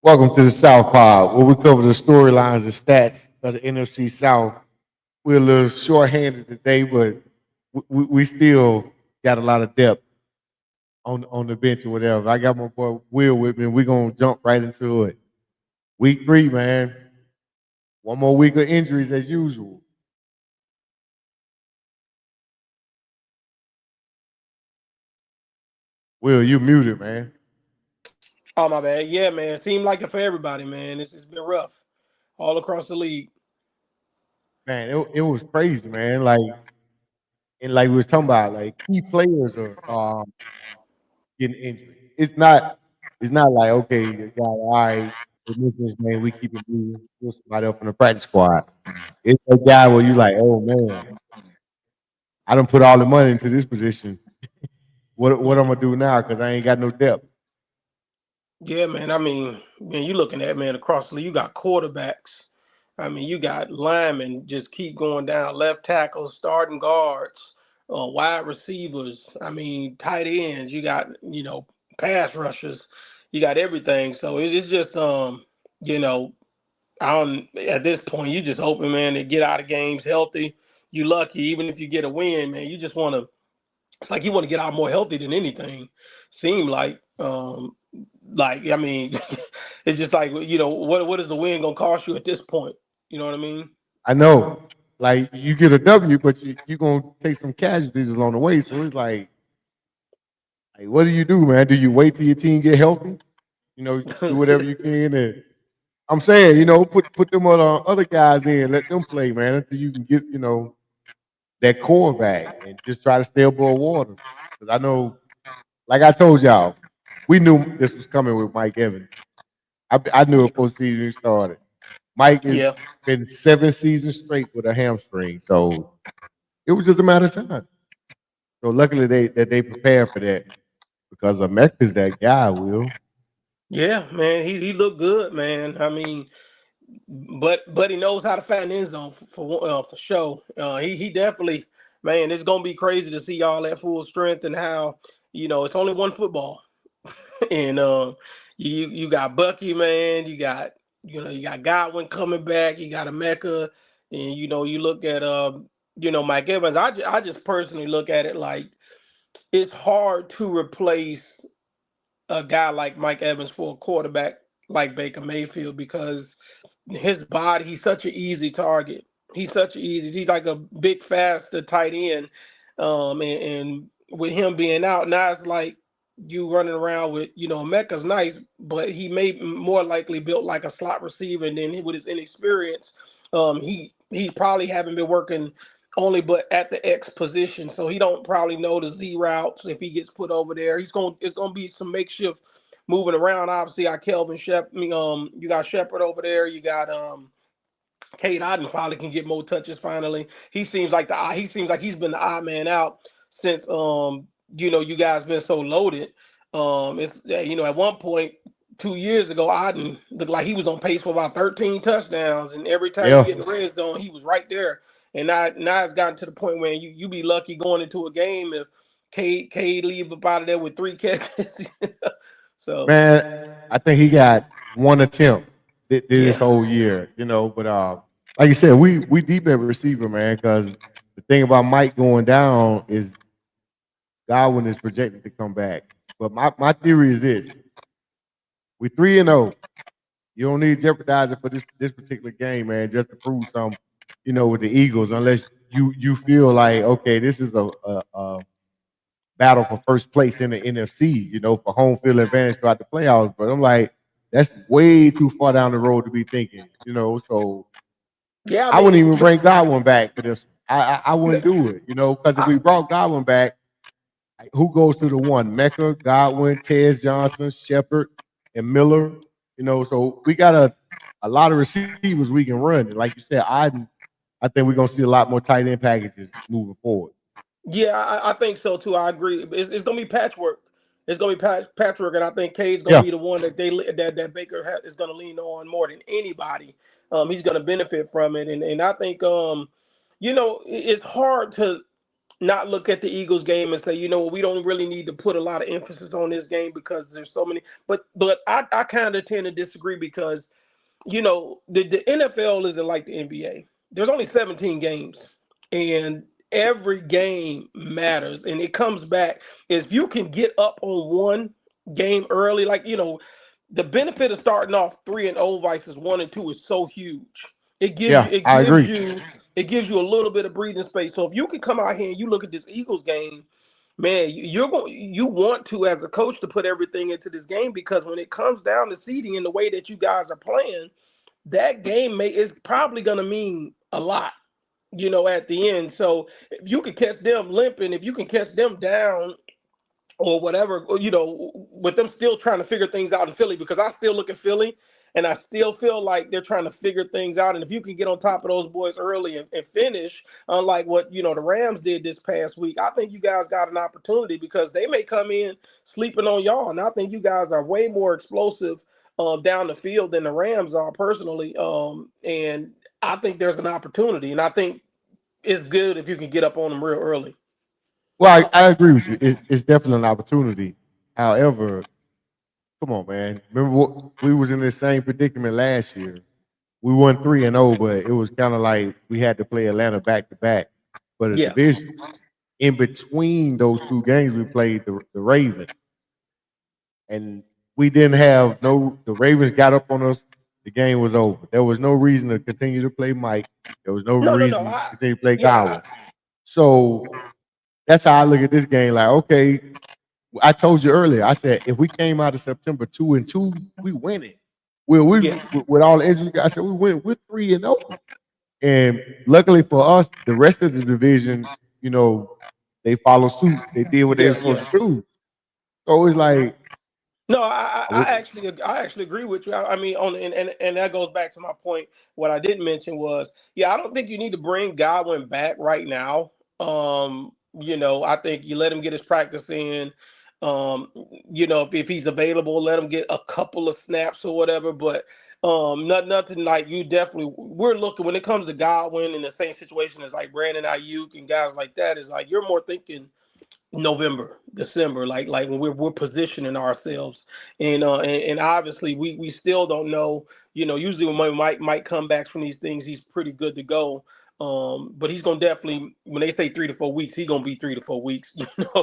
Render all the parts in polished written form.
Welcome to the South Pod, where we cover the storylines and stats of the NFC South. We're a little short-handed today, but we still got a lot of depth on the bench or whatever. I got my boy Will with me, and we're gonna jump right into it. Week 3, man. One more week of injuries as usual. Will, you muted, man. Oh my bad. Yeah, man. Seemed like it for everybody, man. It's been rough all across the league. Man, it was crazy, man. Like we was talking about, like key players are getting injured. It's not like okay, you got all right, we miss this man, we keep it moving, put somebody up in the practice squad. It's a guy where you like, oh man, I done put all the money into this position. What I'm gonna do now? Because I ain't got no depth. Yeah, man. I mean, man, you looking at man across the league. You got quarterbacks. I mean, you got linemen just keep going down. Left tackles, starting guards, wide receivers. I mean, tight ends. You got pass rushers. You got everything. So it's just you know I don't at this point you just hoping man to get out of games healthy. You lucky even if you get a win, man. You just want to it's like you want to get out more healthy than anything. Seem like I mean, it's just like what is the win gonna cost you at this point? You know what I mean? I know, like you get a W, but you gonna take some casualties along the way. So it's like what do you do, man? Do you wait till your team get healthy? Do whatever you can, and I'm saying, put them other guys in, let them play, man, until you can get, that core back and just try to stay above water. Because I know, like I told y'all, we knew this was coming with Mike Evans. I knew it before the season started. Mike has Yeah, been 7 seasons straight with a hamstring, so it was just a matter of time. So luckily they prepared for that because America's that guy. Will yeah, man. He looked good, man. I mean, but he knows how to find the end zone for sure. He definitely, man. It's gonna be crazy to see y'all at full strength and how it's only one football. And you got Bucky, man. You got Godwin coming back. You got a Mecca, and you look at Mike Evans. I just personally look at it like it's hard to replace a guy like Mike Evans for a quarterback like Baker Mayfield because his body. He's such an easy target. He's like a big, faster tight end. And with him being out, now it's like you running around with, Mecca's nice, but he may more likely built like a slot receiver. And then with his inexperience, he probably haven't been working only but at the X position. So he don't probably know the Z routes if he gets put over there. It's gonna be some makeshift moving around. Obviously, I Kelvin Shep. You got Shepard over there. You got Kate Otten probably can get more touches. Finally, he seems like he's been the odd man out since you guys been so loaded. It's at one point 2 years ago, Otten looked like he was on pace for about 13 touchdowns, and every time you yeah, get in the red zone, he was right there. And now it's gotten to the point where you be lucky going into a game if Cade leave up out of there with 3 catches. So man, I think he got one attempt this yeah, whole year, But like you said, we deep at receiver, man. Because the thing about Mike going down is Godwin is projected to come back. But my theory is this: we 3-0. You don't need to jeopardize it for this particular game, man, just to prove something, with the Eagles, unless you feel like okay, this is a battle for first place in the NFC, for home field advantage throughout the playoffs. But I'm like, that's way too far down the road to be thinking. So yeah. I I wouldn't mean, even bring Godwin back for this. I wouldn't do it, because if we brought Godwin back, who goes to the one? Mecca, Godwin, Tez Johnson, Shepard, and Miller. So we got a lot of receivers we can run. And like you said, I think we're gonna see a lot more tight end packages moving forward. yeah, I think so too. I agree. It's gonna be patchwork. It's gonna be patchwork, and I think Cade's gonna Yeah, be the one that Baker is gonna lean on more than anybody. He's gonna benefit from it, and I think it's hard to not look at the Eagles game and say, you know what, we don't really need to put a lot of emphasis on this game because there's so many. But I kind of tend to disagree because the NFL isn't like the NBA. There's only 17 games, and every game matters. And it comes back if you can get up on one game early, the benefit of starting off 3-0 versus 1-2 is so huge. It gives you Yeah, it I gives agree. you it gives you a little bit of breathing space. So if you can come out here and you look at this Eagles game, man, you want to, as a coach, to put everything into this game, because when it comes down to seeding and the way that you guys are playing, that game is probably going to mean a lot, at the end. So if you can catch them limping, if you can catch them down or whatever, with them still trying to figure things out in Philly, because I still look at Philly and I still feel like they're trying to figure things out. And if you can get on top of those boys early and finish, unlike what, the Rams did this past week, I think you guys got an opportunity, because they may come in sleeping on y'all. And I think you guys are way more explosive down the field than the Rams are personally. And I think there's an opportunity, and I think it's good if you can get up on them real early. Well, I agree with you. It's definitely an opportunity. However, come on, man. Remember we was in the same predicament last year. We won 3-0, but it was kind of like we had to play Atlanta back to back for the Yeah. division. In between those two games, we played the Ravens, and we didn't have the Ravens got up on us. The game was over. There was no reason to continue to play Mike. There was no No. reason to continue to play Yeah. Godwin. So that's how I look at this game. Like, okay, I told you earlier. I said if we came out of September 2-2, we win it. With all the injuries, I said we win. We're 3-0, and luckily for us, the rest of the division, they follow suit. They did what they were supposed to do. So it's like, No, I actually agree with you. I mean, and that goes back to my point. What I didn't mention was, I don't think you need to bring Godwin back right now. I think you let him get his practice in. If he's available, let him get a couple of snaps or whatever. But nothing like you. Definitely, we're looking when it comes to Godwin in the same situation as like Brandon Ayuk and guys like that. Is like you're more thinking November, December, like when we're positioning ourselves, and obviously we still don't know. Usually when Mike might come back from these things, he's pretty good to go. But he's gonna definitely, when they say 3 to 4 weeks, he's gonna be 3 to 4 weeks.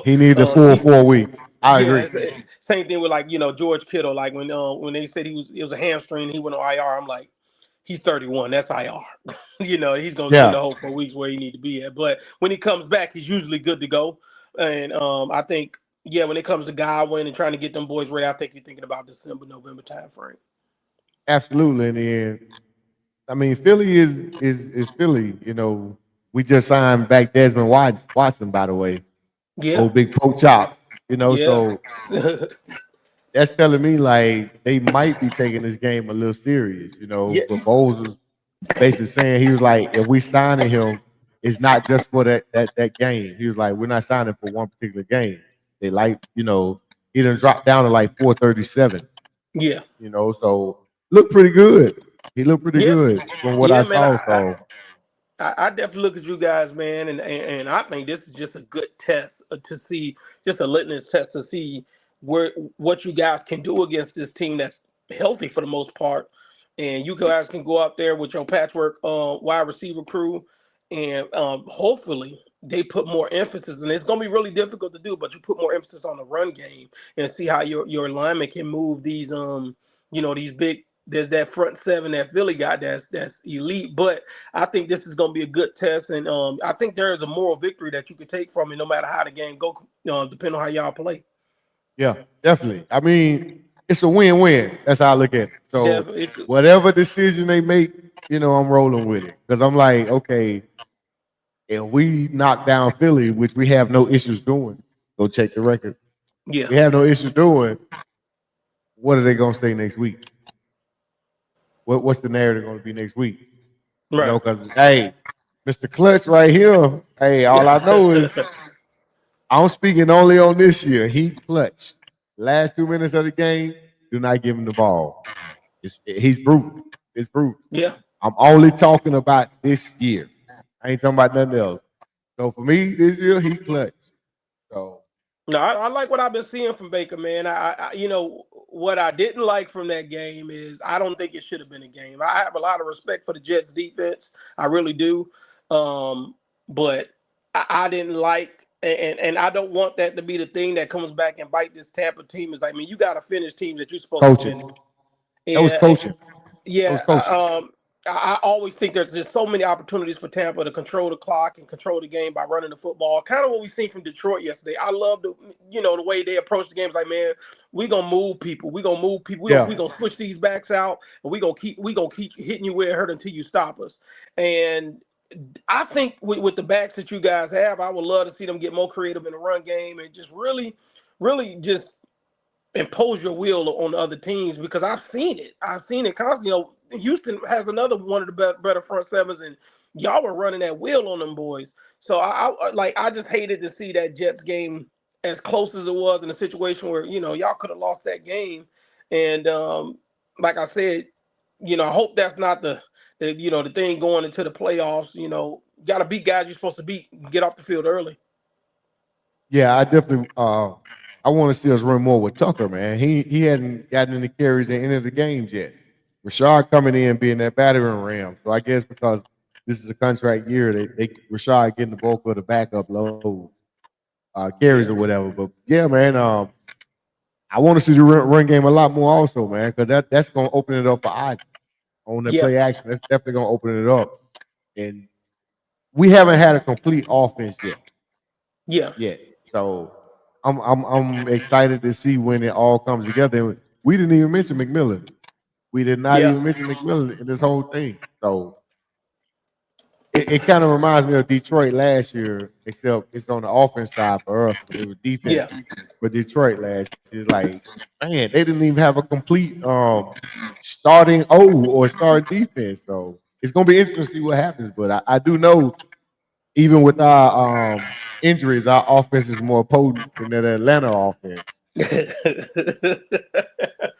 he needed a full 4 weeks. I Yeah, agree. same thing with George Kittle. Like when they said it was a hamstring, he went on IR. I'm like, he's 31. That's IR. He's gonna spend the whole 4 weeks where he need to be at. But when he comes back, he's usually good to go. And I think, when it comes to Godwin and trying to get them boys ready, I think you're thinking about December, November time frame. Absolutely. In the end, I mean, Philly is Philly. We just signed back Desmond Watson, by the way. Yeah. Old big poke chop. Yeah. So that's telling me like they might be taking this game a little serious. Yeah. But Bowles was basically saying, he was like, if we signing him, it's not just for that game. He was like, we're not signing for one particular game. They he done dropped down to like 437. Yeah. So looked pretty good. He looked pretty Yeah. good from what I Man, saw. I definitely look at you guys, man, and I think this is just a good test to see, just a litmus test to see what you guys can do against this team that's healthy for the most part, and you guys can go out there with your patchwork wide receiver crew, and hopefully they put more emphasis, and it's going to be really difficult to do, but you put more emphasis on the run game and see how your lineman can move these these big. There's that front seven that Philly got that's elite, but I think this is going to be a good test, and I think there is a moral victory that you could take from it, no matter how the game go, depending on how y'all play. Yeah, definitely. I mean, it's a win-win. That's how I look at it. So Definitely. whatever decision they make, I'm rolling with it, because I'm like, okay, if we knock down Philly, which we have no issues doing, go check the record. Yeah, we have no issues doing. What are they going to say next week? What's the narrative going to be next week? right. Because hey, Mr. Clutch right here. Hey, all I know is I'm speaking only on this year. He clutched. Last 2 minutes of the game, do not give him the ball. He's brutal. It's brutal. Yeah, I'm only talking about this year. I ain't talking about nothing else. So for me this year, he clutch. So No, I like what I've been seeing from Baker, man. You know, what I didn't like from that game is I don't think it should have been a game. I have a lot of respect for the Jets defense, I really do, but I didn't like, and I don't want that to be the thing that comes back and bite this Tampa team. Is like, I mean, you got to finish teams that you're supposed to coaching. finish. That was Yeah, coaching. That was yeah. coaching. I always think there's just so many opportunities for Tampa to control the clock and control the game by running the football. Kind of what we seen from Detroit yesterday. I love the way they approach the games. Like, man, we gonna move people. We gonna move people. We Yeah. gonna switch these backs out, and we gonna keep hitting you where it hurt until you stop us. And I think with the backs that you guys have, I would love to see them get more creative in the run game and just really, really just impose your will on the other teams, because I've seen it. I've seen it constantly. Houston has another one of the better front sevens, and y'all were running that wheel on them boys. So I just hated to see that Jets game as close as it was, in a situation where y'all could have lost that game. And like I said, I hope that's not the thing going into the playoffs. Got to beat guys you're supposed to beat. Get off the field early. Yeah, I definitely I want to see us run more with Tucker, man. He hadn't gotten any carries at any of the games yet. Rashad coming in being that battering ram. So I guess because this is a contract year, they Rashad getting the bulk of the backup load, carries Yeah. or whatever. But yeah, man, I want to see the run game a lot more also, man, because that's gonna open it up for Ike on the Yeah. play action. That's definitely gonna open it up. And we haven't had a complete offense yet. Yeah. So I'm excited to see when it all comes together. We didn't even mention McMillan. We did not Yeah. even mention McMillan in this whole thing. So it kind of reminds me of Detroit last year, except it's on the offense side for us. It was defense Yeah. for Detroit last year. It's like, man, they didn't even have a complete starting or starting defense. So it's gonna be interesting to see what happens. But I do know, even with our injuries, our offense is more potent than that Atlanta offense.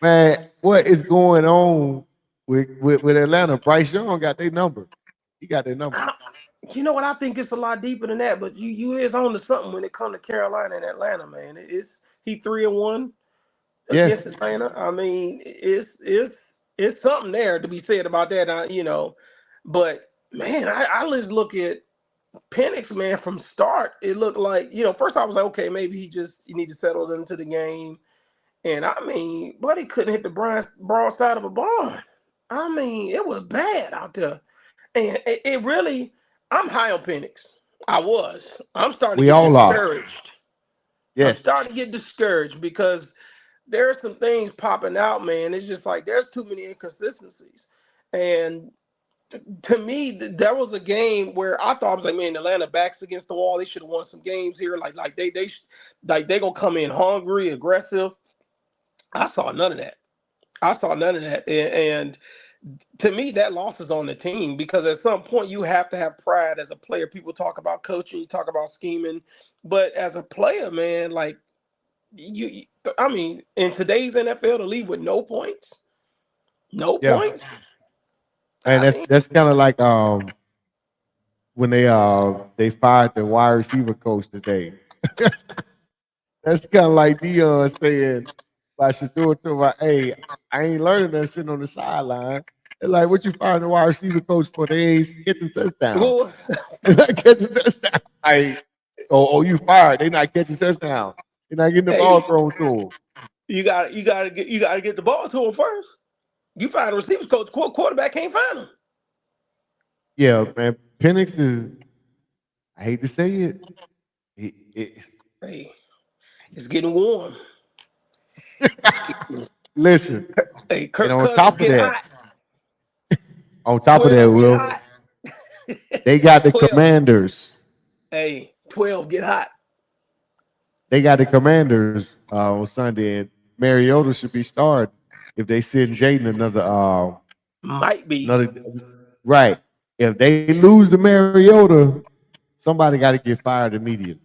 Man, what is going on with Atlanta? Bryce Young got their number. He got their number. You know what? I think it's a lot deeper than that. But you is on to something when it comes to Carolina and Atlanta, man. It's he 3-1 against Yes. Atlanta. I mean, it's something there to be said about that. But man, I just look at Penix, man. From start, it looked like, first I was like, okay, maybe he need to settle into the game. And I mean, buddy couldn't hit the broadside of a barn. I mean, it was bad out there. And it really, I'm high on Penix. I was. I'm starting to We get all are. discouraged. I'm Yes. starting to get discouraged because there are some things popping out, man. It's just like there's too many inconsistencies. And to me, that was a game where I thought, I was like, man, Atlanta backs against the wall. They should have won some games here. Like they gonna come in hungry, aggressive. I saw none of that. I saw none of that. And to me, that loss is on the team, because at some point you have to have pride as a player. People talk about coaching, you talk about scheming, but as a player, man, like I mean, in today's NFL, to leave with no points, no Yeah. points. And I mean, that's kind of like when they fired the wide receiver coach today. That's kind of like Dion saying, "I should do it to my hey, I ain't learning that sitting on the sideline." They're like, "What you firing the wide receiver coach for? They ain't catching touchdowns. well, They're not catching touchdowns. Like, oh, you fired? They not catching touchdowns. They're not getting the ball hey, thrown to them." you gotta get the ball to him first. You find a receivers coach, quarterback can't find him. Yeah, man. Penix is. I hate to say it. It Hey, it's getting warm. listen, Hey, and Kirk Cousins get hot. on top of that, 12 get Will, hot. they got the 12. Commanders. Hey, 12 get hot. They got the Commanders on Sunday, and Mariota should be starting if they send Jaden Might be. another right. If they lose to Mariota, somebody got to get fired immediately.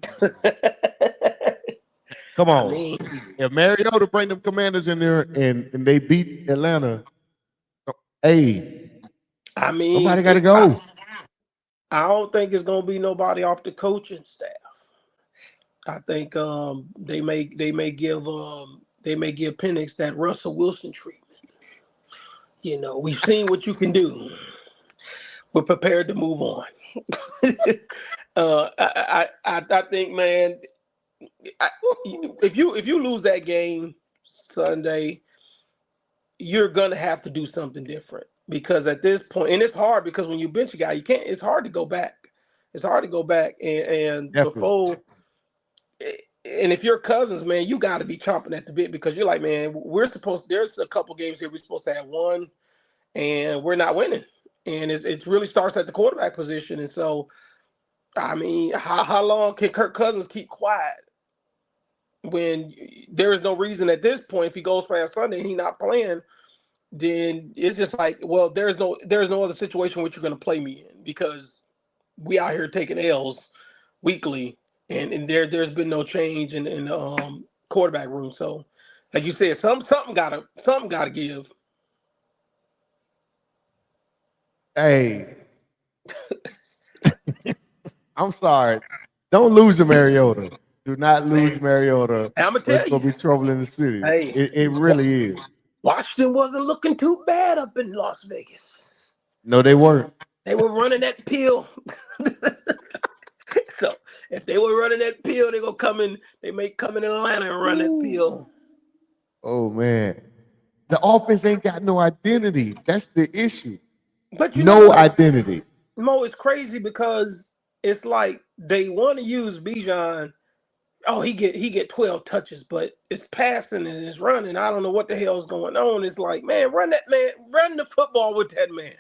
Come I on. mean, If Mariota bring them Commanders in there and they beat Atlanta, hey, I mean, somebody got to go. I don't think it's gonna be nobody off the coaching staff. I think they may give Penix that Russell Wilson treatment. You know, we've seen what you can do. We're prepared to move on. I think, man, I, if you lose that game Sunday, you're gonna have to do something different because at this point, and it's hard because when you bench a guy, you can't. It's hard to go back. It's hard to go back and Definitely. before. And if you're Cousins, man, you got to be chomping at the bit because you're like, man, we're supposed. There's a couple games here we're supposed to have won, and we're not winning. And it really starts at the quarterback position. And so, I mean, how long can Kirk Cousins keep quiet when there is no reason at this point if he goes past Sunday and he's not playing? Then it's just like, well, there's no other situation which you're going to play me in because we out here taking L's weekly, and there's been no change in the quarterback room. So, like you said, something gotta give. Hey, I'm sorry. Don't lose to Mariota. Do not lose Man, to Mariota, I'm gonna or it's tell gonna you, be trouble in the city. hey, It really is. Washington wasn't looking too bad up in Las Vegas. No, they weren't. They were running that pill. So if they were running that pill, they gonna come in. They may come in Atlanta and run that pill. Oh man, the offense ain't got no identity. That's the issue. But you know No what, identity. Mo? It's crazy because it's like they want to use Bijan. Oh, he get 12 touches, but it's passing and it's running. I don't know what the hell's going on. It's like, man, run the football with that man.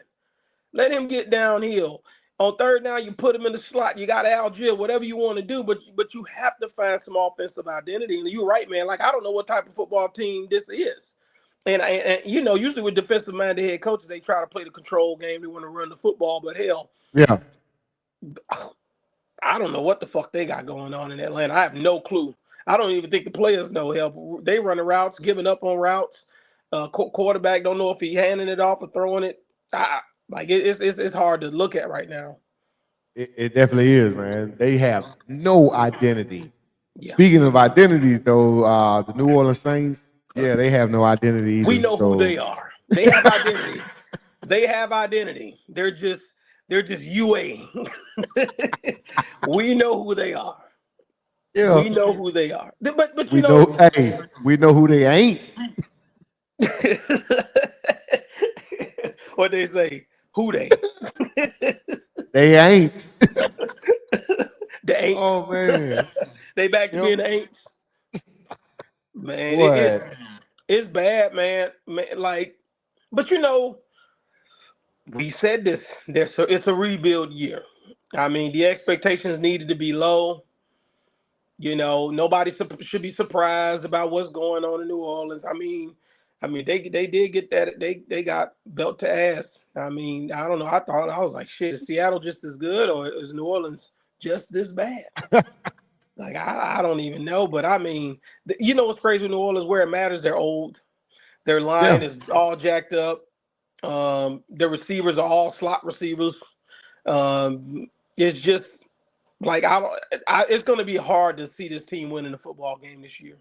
Let him get downhill. On third down, you put him in the slot. You got Algier, whatever you want to do, but you have to find some offensive identity. And you're right, man. Like, I don't know what type of football team this is. And you know, usually with defensive-minded head coaches, they try to play the control game. They want to run the football, but hell, Yeah. I don't know what the fuck they got going on in Atlanta. I have no clue. I don't even think the players know. Hell, they running routes, giving up on routes. Quarterback don't know if he handing it off or throwing it. It's hard to look at right now. It definitely is, man. They have no identity. Yeah, Speaking of identities, though, the New Orleans Saints, yeah, they have no identity we either. know who So they are. They have identity. They have identity. They're just UA. We know who they are. yeah, We know who they are. But you we know. know. Hey, we know who they ain't. What they say? Who they? They ain't. The ain't. Oh man. They back to being Yep. the ain'ts. Man, What? it's bad, man. Like, but you know, we said this. It's a rebuild year. I mean, the expectations needed to be low. You know, nobody should be surprised about what's going on in New Orleans. I mean, they did get that. They got belt to ass. I mean, I don't know. I was like, shit, is Seattle just as good, or is New Orleans just this bad? Like, I don't even know. But I mean, you know what's crazy with New Orleans? Where it matters, they're old. Their line Yeah. is all jacked up. The receivers are all slot receivers. It's just like it's going to be hard to see this team winning a football game this year.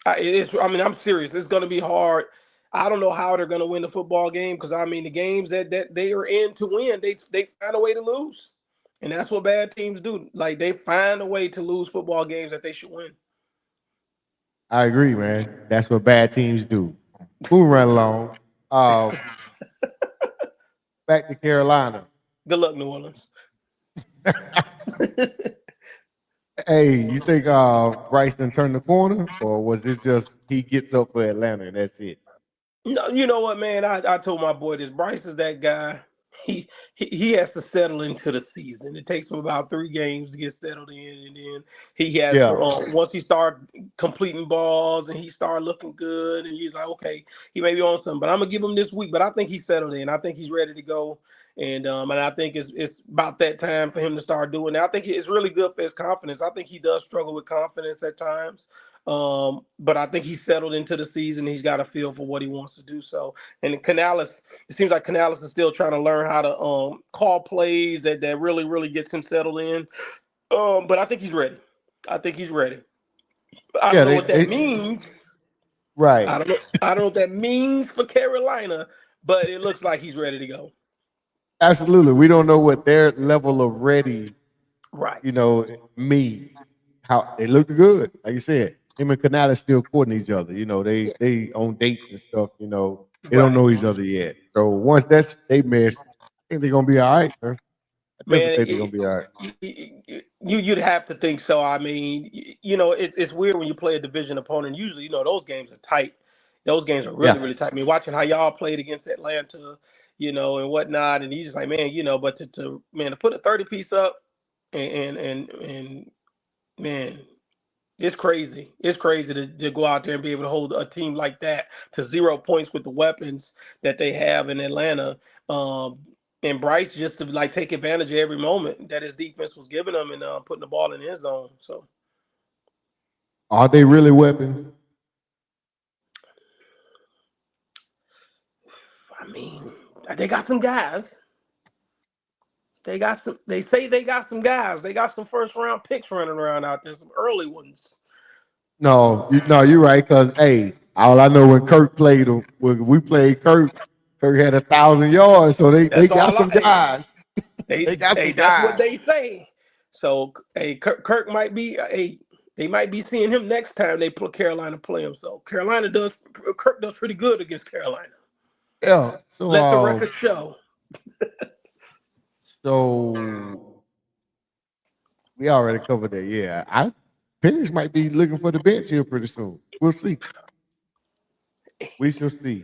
I mean, I'm serious. It's going to be hard. I don't know how they're going to win the football game because I mean, the games that they are in to win, they find a way to lose, and that's what bad teams do. Like they find a way to lose football games that they should win. I agree, man. That's what bad teams do. Moving right along. Uh, back to Carolina. Good luck, New Orleans. Hey, you think Bryson turned the corner, or was this just he gets up for Atlanta and that's it? No, you know what, man? I told my boy this. Bryce is that guy. He has to settle into the season. It takes him about 3 games to get settled in, and then he has to Yeah, once he start completing balls and he start looking good, and he's like, okay, he may be on something, but I'm gonna give him this week. But I think he's settled in. I think he's ready to go, and I think it's about that time for him to start doing that. I think it's really good for his confidence. I think he does struggle with confidence at times. But I think he's settled into the season. He's got a feel for what he wants to do. So, and Canales, it seems like Canales is still trying to learn how to call plays that really really gets him settled in. But I think he's ready. I think he's ready. I don't Yeah, know what that they means. right. I don't know what that means for Carolina, but it looks like he's ready to go. Absolutely. We don't know what their level of ready, Right. means. How they look good. Like you said, him and Canales still courting each other. Yeah. They on dates and stuff, they don't Right. know each other yet. So once that's they mesh, I think they're gonna be all right, man. I definitely Man, think they're gonna be all right. you'd have to think so. I mean, it's weird when you play a division opponent. Usually, those games are tight. Those games are really Yeah. really tight. I mean, watching how y'all played against Atlanta, and whatnot, and you just like, man, but to put a 30 piece up and man, it's crazy. It's crazy to go out there and be able to hold a team like that to 0 points with the weapons that they have in Atlanta. Um, and Bryce just to like take advantage of every moment that his defense was giving him and putting the ball in his zone. So Are they really weapons? I mean, they got some guys. They got some. They say they got some guys. They got some first round picks running around out there. Some early ones. No, no, you're right. Cause hey, all I know when Kirk played, when we played Kirk, Kirk had 1,000 yards. So they That's got all I. some Hey, guys. They got some that's what guys. they say. So, hey, Kirk might be they might be seeing him next time they put Carolina play him. So Kirk does pretty good against Carolina. Yeah. So Let the record show. so we already covered that. Yeah, I Penix might be looking for the bench here pretty soon. We'll see. We shall see.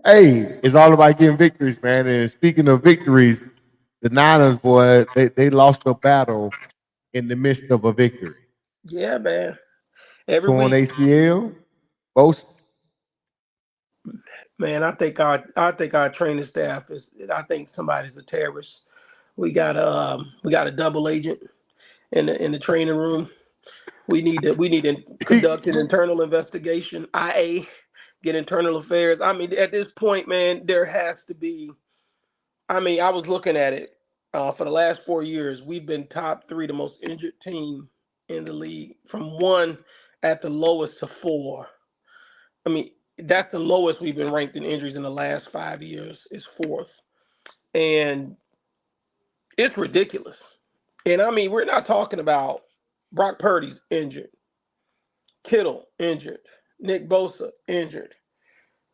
Hey, it's all about getting victories, man. And speaking of victories, the Niners, boy, they lost a battle in the midst of a victory. Yeah, man. Every Torn week, ACL, both. man. I think our training staff is. I think somebody's a terrorist. We got a double agent in the training room. We need to conduct an internal investigation. IA get internal affairs. I mean, at this point, man, there has to be. I mean, I was looking at it for the last 4 years. We've been top three, the most injured team in the league, from one at the lowest to four. I mean, that's the lowest we've been ranked in injuries in the last 5 years. Is fourth, and it's ridiculous. And I mean, we're not talking about Brock Purdy's injured, Kittle injured, Nick Bosa injured,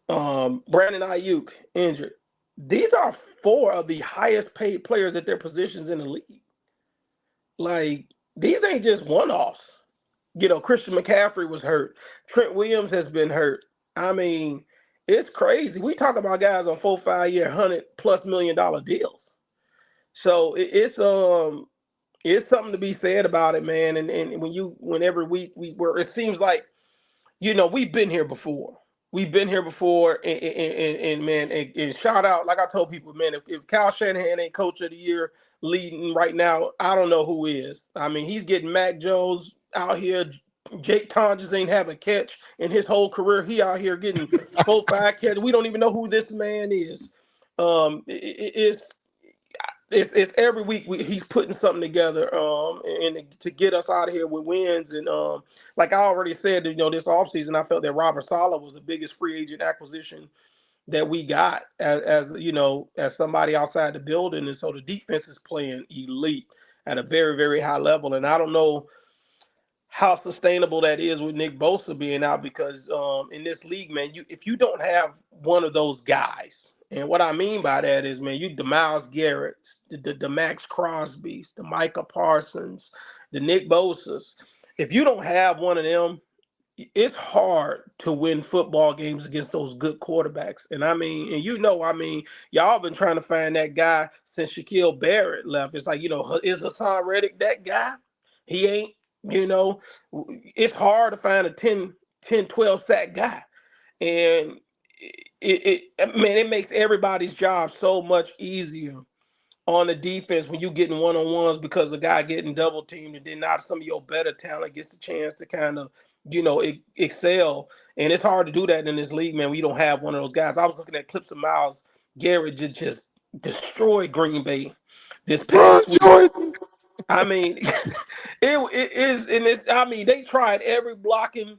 Brandon Ayuk injured. These are four of the highest paid players at their positions in the league. Like, these ain't just one offs. Christian McCaffrey was hurt. Trent Williams has been hurt. I mean, it's crazy. We talk about guys on 4 5 year $100+ million deals. So it's something to be said about it, man. And when every week it seems like we've been here before. We've been here before, and man, and shout out, like I told people, man, if Kyle Shanahan ain't coach of the year leading right now, I don't know who is. I mean, he's getting Mac Jones out here. Jake Tonges ain't have a catch in his whole career. He out here getting 4 5 catches. We don't even know who this man is. It's every week he's putting something together and to get us out of here with wins and like I already said, this offseason I felt that Robert Saleh was the biggest free agent acquisition that we got as somebody outside the building, and so the defense is playing elite at a very very high level, and I don't know how sustainable that is with Nick Bosa being out because in this league, man, if you don't have one of those guys, and what I mean by that is, man, the Myles Garrett, the Max Crosby's, the Micah Parsons, the Nick Bosa's, if you don't have one of them, it's hard to win football games against those good quarterbacks. And I mean, y'all been trying to find that guy since Shaquille Barrett left. It's like, is Hassan Reddick that guy? He ain't, you know, it's hard to find a 12 sack guy. And man, it makes everybody's job so much easier on the defense when you getting one-on-ones because the guy getting double teamed, and then now some of your better talent gets a chance to kind of, excel. And it's hard to do that in this league, man, when you don't have one of those guys. I was looking at clips of Miles Garrett just destroyed Green Bay this Run, past week. Jordan. I mean, it is, and it's. I mean, they tried every blocking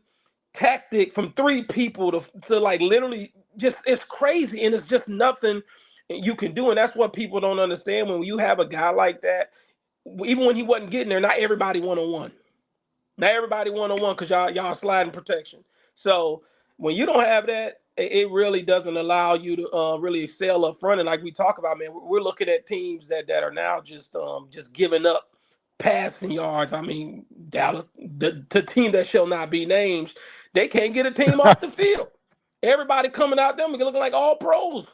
tactic from three people to like literally just it's crazy, and it's just nothing you can do, and that's what people don't understand when you have a guy like that. Even when he wasn't getting there, not everybody 1-on-1. Not everybody 1-on-1 because y'all sliding protection. So when you don't have that, it really doesn't allow you to really excel up front. And like we talk about, man, we're looking at teams that are now just giving up passing yards. I mean, Dallas, the team that shall not be named, they can't get a team off the field. Everybody coming out them looking like all pros.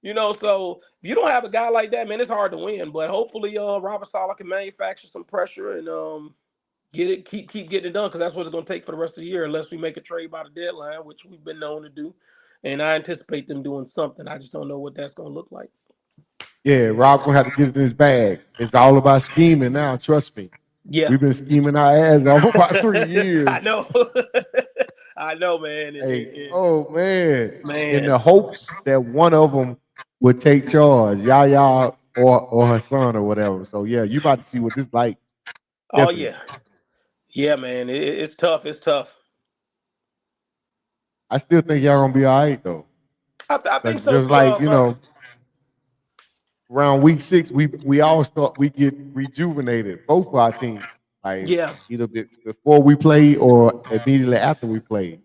So if you don't have a guy like that, man, it's hard to win. But hopefully, Robert Saleh can manufacture some pressure and keep getting it done, because that's what it's going to take for the rest of the year, unless we make a trade by the deadline, which we've been known to do. And I anticipate them doing something. I just don't know what that's going to look like. Yeah, Rob gonna have to get it in his bag. It's all about scheming now. Trust me. Yeah, We've been scheming our ass off for about 3 years. I know. I know, man. Hey, oh man, in Man. the hopes that one of them would take charge, Yaya or her son or whatever. So yeah, you about to see what this like. Oh Definitely. yeah, yeah, man. It's tough. It's tough. I still think y'all gonna be all right though. I think so Just too. like around week 6, we all start we get rejuvenated. Both of our teams, like Yeah, either before we play or immediately after we play,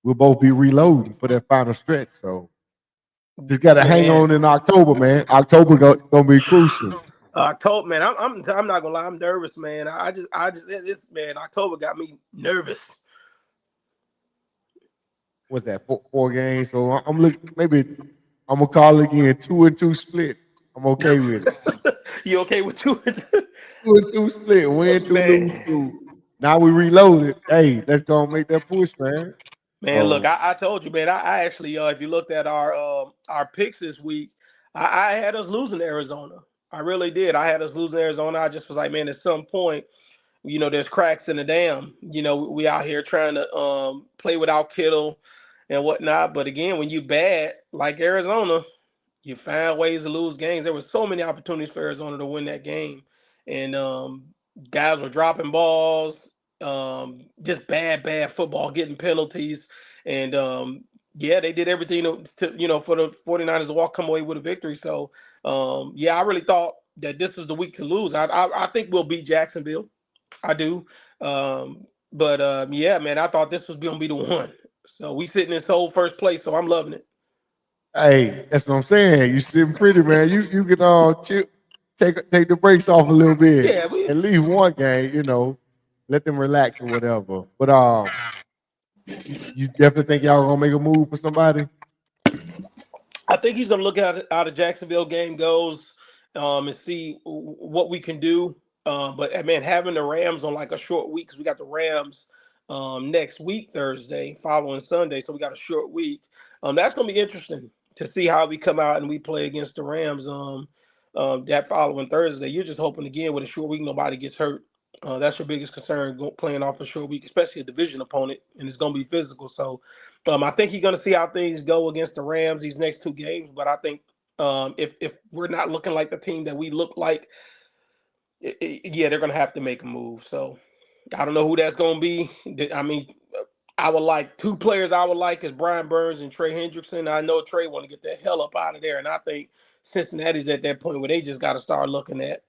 we'll both be reloading for that final stretch. So just gotta hang man. on in October, man. October gonna be crucial. October, man. I'm not gonna lie. I'm nervous, man. This man. October got me nervous. What's that? Four games. So I'm looking. Maybe I'm gonna call it again 2-2 split. I'm okay with it. You okay with two? 2-2 split. Win two, lose Man, two. Now we reloaded. Hey, let's go make that push, man. man, look, So I told you, man. I actually, if you looked at our picks this week, I had us losing Arizona. I really did. I had us losing Arizona. I just was like, man, at some point, there's cracks in the dam. We out here trying to play without Kittle and whatnot. But again, when you bad like Arizona, you find ways to lose games. There were so many opportunities for Arizona to win that game, and guys were dropping balls, just bad football, getting penalties, and yeah, they did everything for the 49ers to come away with a victory. So yeah, I really thought that this was the week to lose. I think we'll beat Jacksonville. I do. But yeah, man, I thought this was gonna be the one. So we sitting in sole first place, so I'm loving it. hey, that's what I'm saying. You sitting pretty, man. You can chill, take the brakes off a little bit. Yeah, we At least one game, let them relax or whatever. But you definitely think y'all gonna make a move for somebody? I think he's going to look at how the Jacksonville game goes, and see what we can do. But man, having the Rams on like a short week, because we got the Rams next week, Thursday, following Sunday, so we got a short week. That's going to be interesting to see how we come out and we play against the Rams that following Thursday. You're just hoping again with a short week, nobody gets hurt. That's your biggest concern playing off a short week, especially a division opponent, and it's going to be physical. So I think he's going to see how things go against the Rams these next 2 games. But I think if we're not looking like the team that we look like, yeah, they're going to have to make a move. So I don't know who that's going to be. I mean, I would like 2 players. I would like is Brian Burns and Trey Hendrickson. I know Trey want to get the hell up out of there, and I think Cincinnati's at that point where they just got to start looking at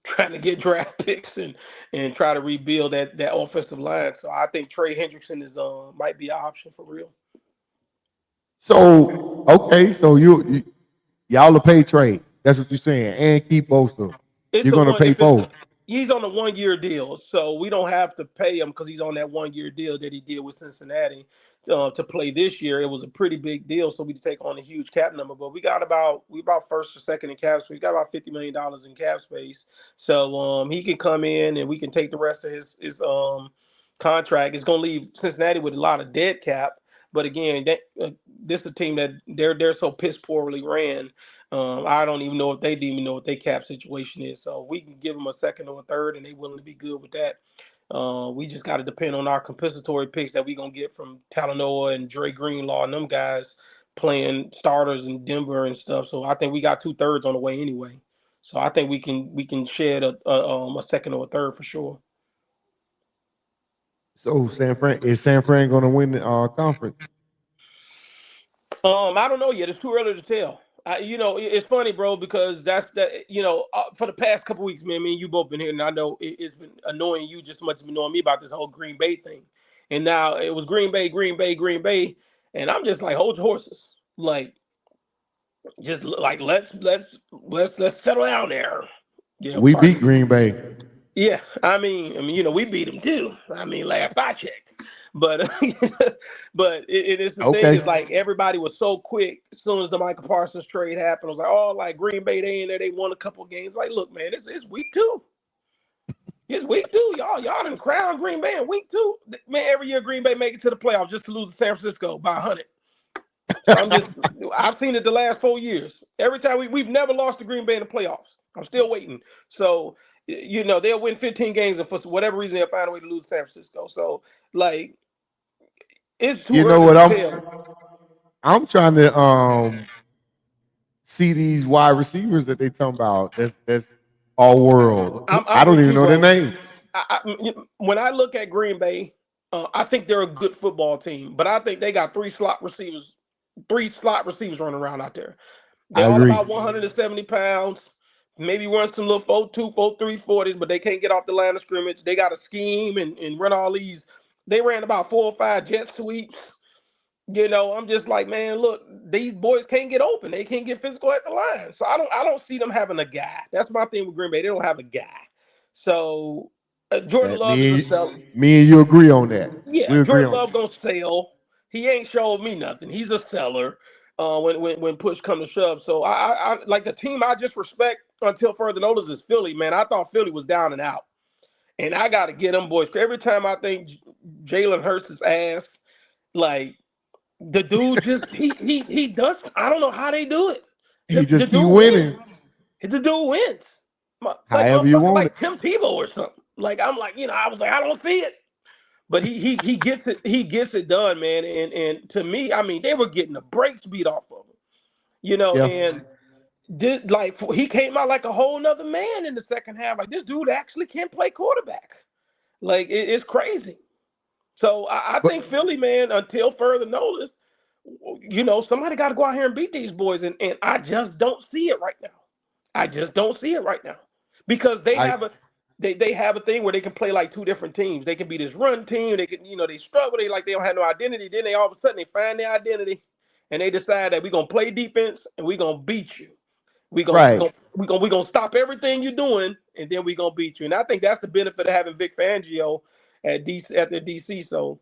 trying to get draft picks and try to rebuild that offensive line. So I think Trey Hendrickson is might be an option for real. So okay, so y'all will pay trade. That's what you're saying, and keep Bosa. It's You're a gonna one pay if it's both. he's on a 1 year deal, so we don't have to pay him because he's on that 1 year deal that he did with Cincinnati to play this year. It was a pretty big deal, so we take on a huge cap number. But we about first or second in cap space. We got about $50 million in cap space, so he can come in and we can take the rest of his contract. It's going to leave Cincinnati with a lot of dead cap. But again, this is a team that they're so piss poorly ran. I don't even know if they even know what their cap situation is. So if we can give them a second or a third, and they willing to be good with that. We just got to depend on our compensatory picks that we gonna get from Talanoa and Dre Greenlaw and them guys playing starters in Denver and stuff. So I think we got 2/3 on the way anyway. So I think we can shed a second or a third for sure. So San Fran going to win the conference? I don't know yet. It's too early to tell. It's funny, bro, because that's that. For the past couple weeks, man, me and you both been here, and I know it's been annoying you just as much as been annoying me about this whole Green Bay thing. And now it was Green Bay, Green Bay, Green Bay, and I'm just like, hold your horses, like just like let's settle down there. Yeah, We pardon beat me. Green Bay. Yeah, I mean, we beat them too. I mean, last I checked. But but it's the thing Okay. is like everybody was so quick as soon as the Michael Parsons trade happened. I was like, oh, like Green Bay, they in there, they won a couple games. Like, look, man, it's week 2. It's week 2. Y'all done crown Green Bay in week 2. Man, every year Green Bay make it to the playoffs just to lose to San Francisco by 100. So I've seen it the last 4 years. Every time we've never lost to Green Bay in the playoffs. I'm still waiting. So they'll win 15 games, and for whatever reason they'll find a way to lose to San Francisco. So like it's too You know early what? to tell. I'm trying to see these wide receivers that they talking about. That's all world. I'm I don't with even you, know their bro. name. When I look at Green Bay, I think they're a good football team, but I think they got three slot receivers running around out there. I They're all agree. about 170 pounds, maybe run some little 4.2, 4.3 40s, but they can't get off the line of scrimmage. They got to scheme and run all these. They ran about 4 or 5 jet sweeps. I'm just like, man, look, these boys can't get open. They can't get physical at the line. So I don't see them having a guy. That's my thing with Green Bay. They don't have a guy. So Jordan That Love is a seller. me and you agree on that. Yeah, We agree Jordan on Love that. gonna sell. He ain't showed me nothing. He's a seller. When push come to shove. So I like the team I just respect until further notice is Philly. Man, I thought Philly was down and out, and I got to get them boys. Every time I think Jalen Hurts' ass, like the dude just he does. I don't know how they do it. He The just keep dude wins. winning, The dude wins. Like however you motherfucker, want like it. Tim Tebow or something. Like I'm like, I was like, I don't see it. But he gets it. He gets it done, man. And to me, I mean, they were getting the brakes beat off of him, Yeah. and did like he came out like a whole nother man in the second half. Like this dude actually can play quarterback. Like it's crazy. So I But think Philly, man, until further notice, somebody got to go out here and beat these boys, and I just don't see it right now. I just don't see it right now because they I have a they have a thing where they can play like two different teams. They can be this run team. They can they struggle. They don't have no identity. Then they all of a sudden they find their identity, and they decide that we're gonna play defense and we're gonna beat you. We gonna we right. gonna we gonna stop everything you're doing, and then we gonna beat you. And I think that's the benefit of having Vic Fangio at the DC. So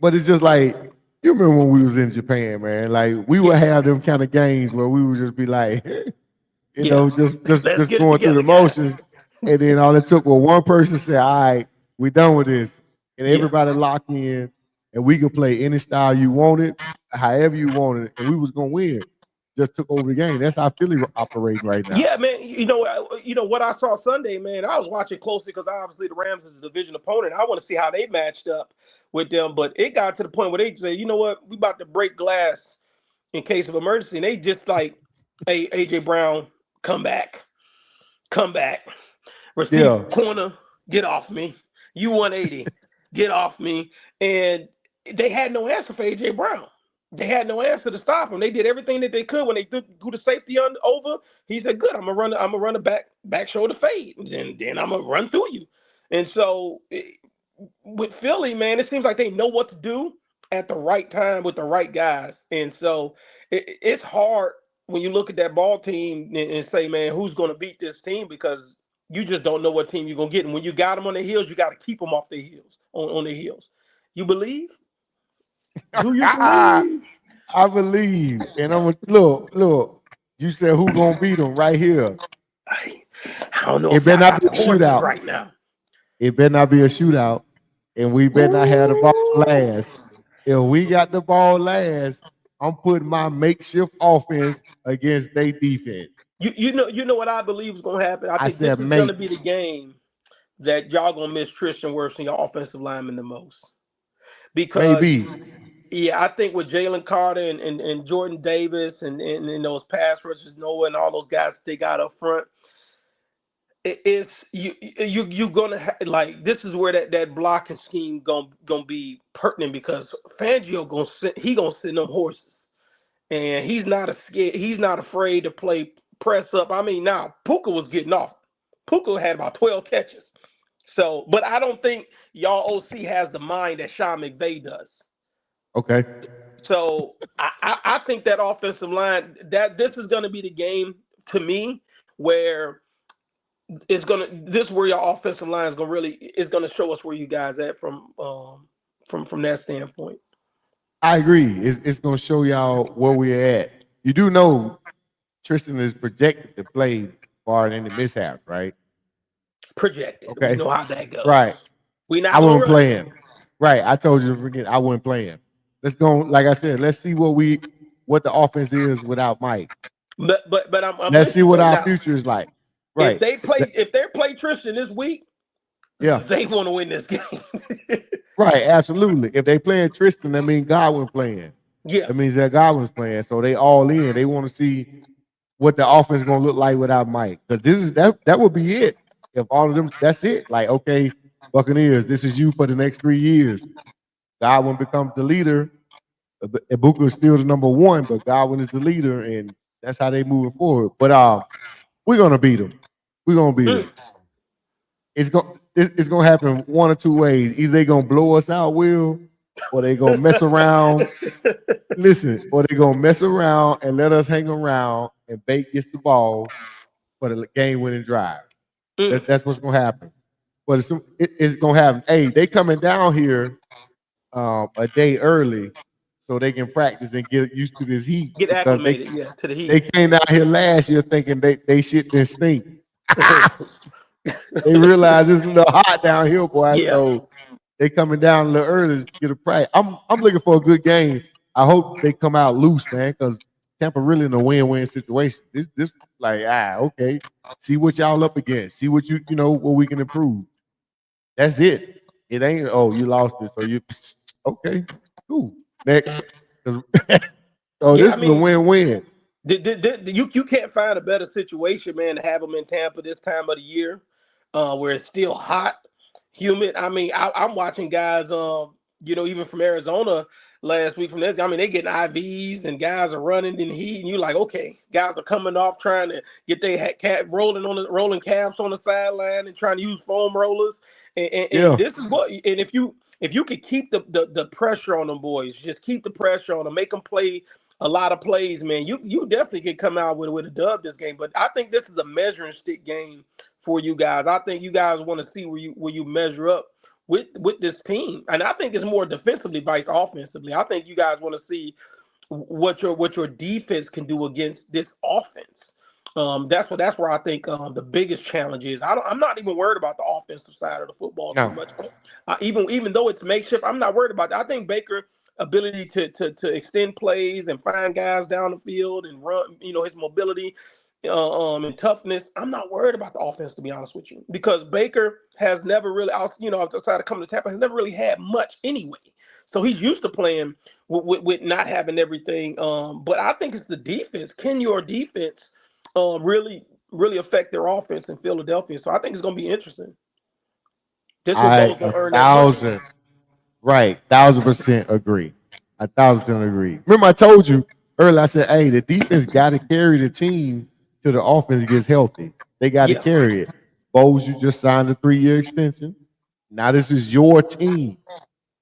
But it's just like you remember when we was in Japan, man. Like we would yeah, have them kind of games where we would just be like, yeah. Let's just get it going through the together, guys. motions, and then all it took was one person say, "All right, we done with this," and Yeah. everybody lock in, and we could play any style you wanted, however you wanted, and we was gonna win. Just took over the game. That's how Philly operating right now. Yeah, man. What I saw Sunday, man. I was watching closely because obviously the Rams is a division opponent. I want to see how they matched up with them, but it got to the point where they say, you know what, we about to break glass in case of emergency, and they just like, hey, AJ Brown, come back, come back, receive Yeah, corner, get off me. You 180, get off me, and they had no answer for AJ Brown. They had no answer to stop him. They did everything that they could when they threw the safety over. He said, "Good, I'm gonna run a back shoulder fade, and then I'm gonna run through you." And so with Philly, man, it seems like they know what to do at the right time with the right guys. And so it's hard when you look at that ball team and say, man, who's going to beat this team? Because you just don't know what team you're going to get. And when you got them on their heels, you got to keep them off their heels, on their heels. You believe? Do you believe? I believe, and I'm a look. You said who gonna beat them right here? I don't know It if better y'all not got be a the horses shootout. right now. It better not be a shootout, and we better not have the ball Ooh. last. If we got the ball last, I'm putting my makeshift offense against their defense. You know what I believe is going to happen. I I think this said, is going to mate, be the game that y'all going to miss Tristan Wirfs and your offensive lineman the most because maybe. yeah, I think with Jalen Carter and Jordan Davis and those pass rushers, Noah and all those guys they got up front, it's you gonna like this is where that blocking scheme gonna be pertinent because Fangio gonna send them horses and he's not afraid to play press up. I mean now Puka was getting off. Puka had about 12 catches. So, but I don't think y'all OC has the mind that Sean McVay does. Okay. So I think that offensive line that this is going to be the game to me where this is where your offensive line is going to show us where you guys at from that standpoint. I agree. It's gonna show y'all where we're at. You do know Tristan is projected to play barring any mishaps, right? Projected, we Okay. know how that Right. goes. We I not going to wouldn't rush play him. him. Right. I told you to forget I wouldn't play him. Let's go. Like I said, let's see what the offense is without Mike. But I'm Let's with see you what though. our Now, future is like. if Right. they play Tristan this week, Yeah. they want to win this game. Right. Absolutely. If they playing Tristan, that means Godwin playing. Yeah. That means that Godwin's playing. So they all in. They want to see what the offense is gonna look like without Mike. Because that would be it. If all of them, that's it. Like, okay, Buccaneers, this is you for the next 3 years. Godwin becomes the leader. Ibuka is still the number one, but Godwin is the leader, and that's how they moving forward. But we're gonna beat them. We're gonna beat them. Mm. It's gonna happen one or two ways. Either they gonna blow us out, Will, or they gonna mess around. Listen, or they gonna mess around and let us hang around and Bate gets the ball for the game winning drive. Mm. That's what's gonna happen. But it's gonna happen. Hey, they coming down here a day early so they can practice and get used to this heat Get because acclimated, yeah, to the they heat. came down here last year thinking they shit didn't stink. They realize it's a little hot down here, boy. Yeah. So they coming down a little early to get a practice. I'm looking for a good game. I hope they come out loose, man, because Tampa really in a win-win situation. This like okay. See what y'all up against. See what you know what we can improve. That's it. It ain't you lost this, so you okay, cool. Next. 'Cause- so Yeah, this I is a mean, win-win. you can't find a better situation, man, to have them in Tampa this time of the year, where it's still hot, humid. I mean, I'm watching guys, even from Arizona last week from this. I mean, they getting IVs and guys are running in the heat, and you like, okay, guys are coming off trying to get their cat rolling calves on the sideline and trying to use foam rollers, and Yeah. this is what, and if you could keep the pressure on them boys, just keep the pressure on them, make them play a lot of plays, man. You definitely could come out with a dub this game. But I think this is a measuring stick game for you guys. I think you guys want to see where you measure up with this team. And I think it's more defensively vice offensively. I think you guys want to see what your defense can do against this offense. That's where I think the biggest challenge is. I'm not even worried about the offensive side of the football too No. much. Even though it's makeshift, I'm not worried about that. I think Baker ability to extend plays and find guys down the field and run, his mobility and toughness. I'm not worried about the offense, to be honest with you, because Baker has never really, outside of coming to Tampa, has never really had much anyway. So he's used to playing with not having everything. But I think it's the defense. Can your defense really affect their offense in Philadelphia? So I think it's going to be interesting. This what I those a gonna earn that money. thousand right, 1,000% agree. 1,000% agree. Remember, I told you earlier. I said, "Hey, the defense got to carry the team till the offense gets healthy. They got to Yeah, carry it." Bowles, you just signed a 3-year extension. Now this is your team.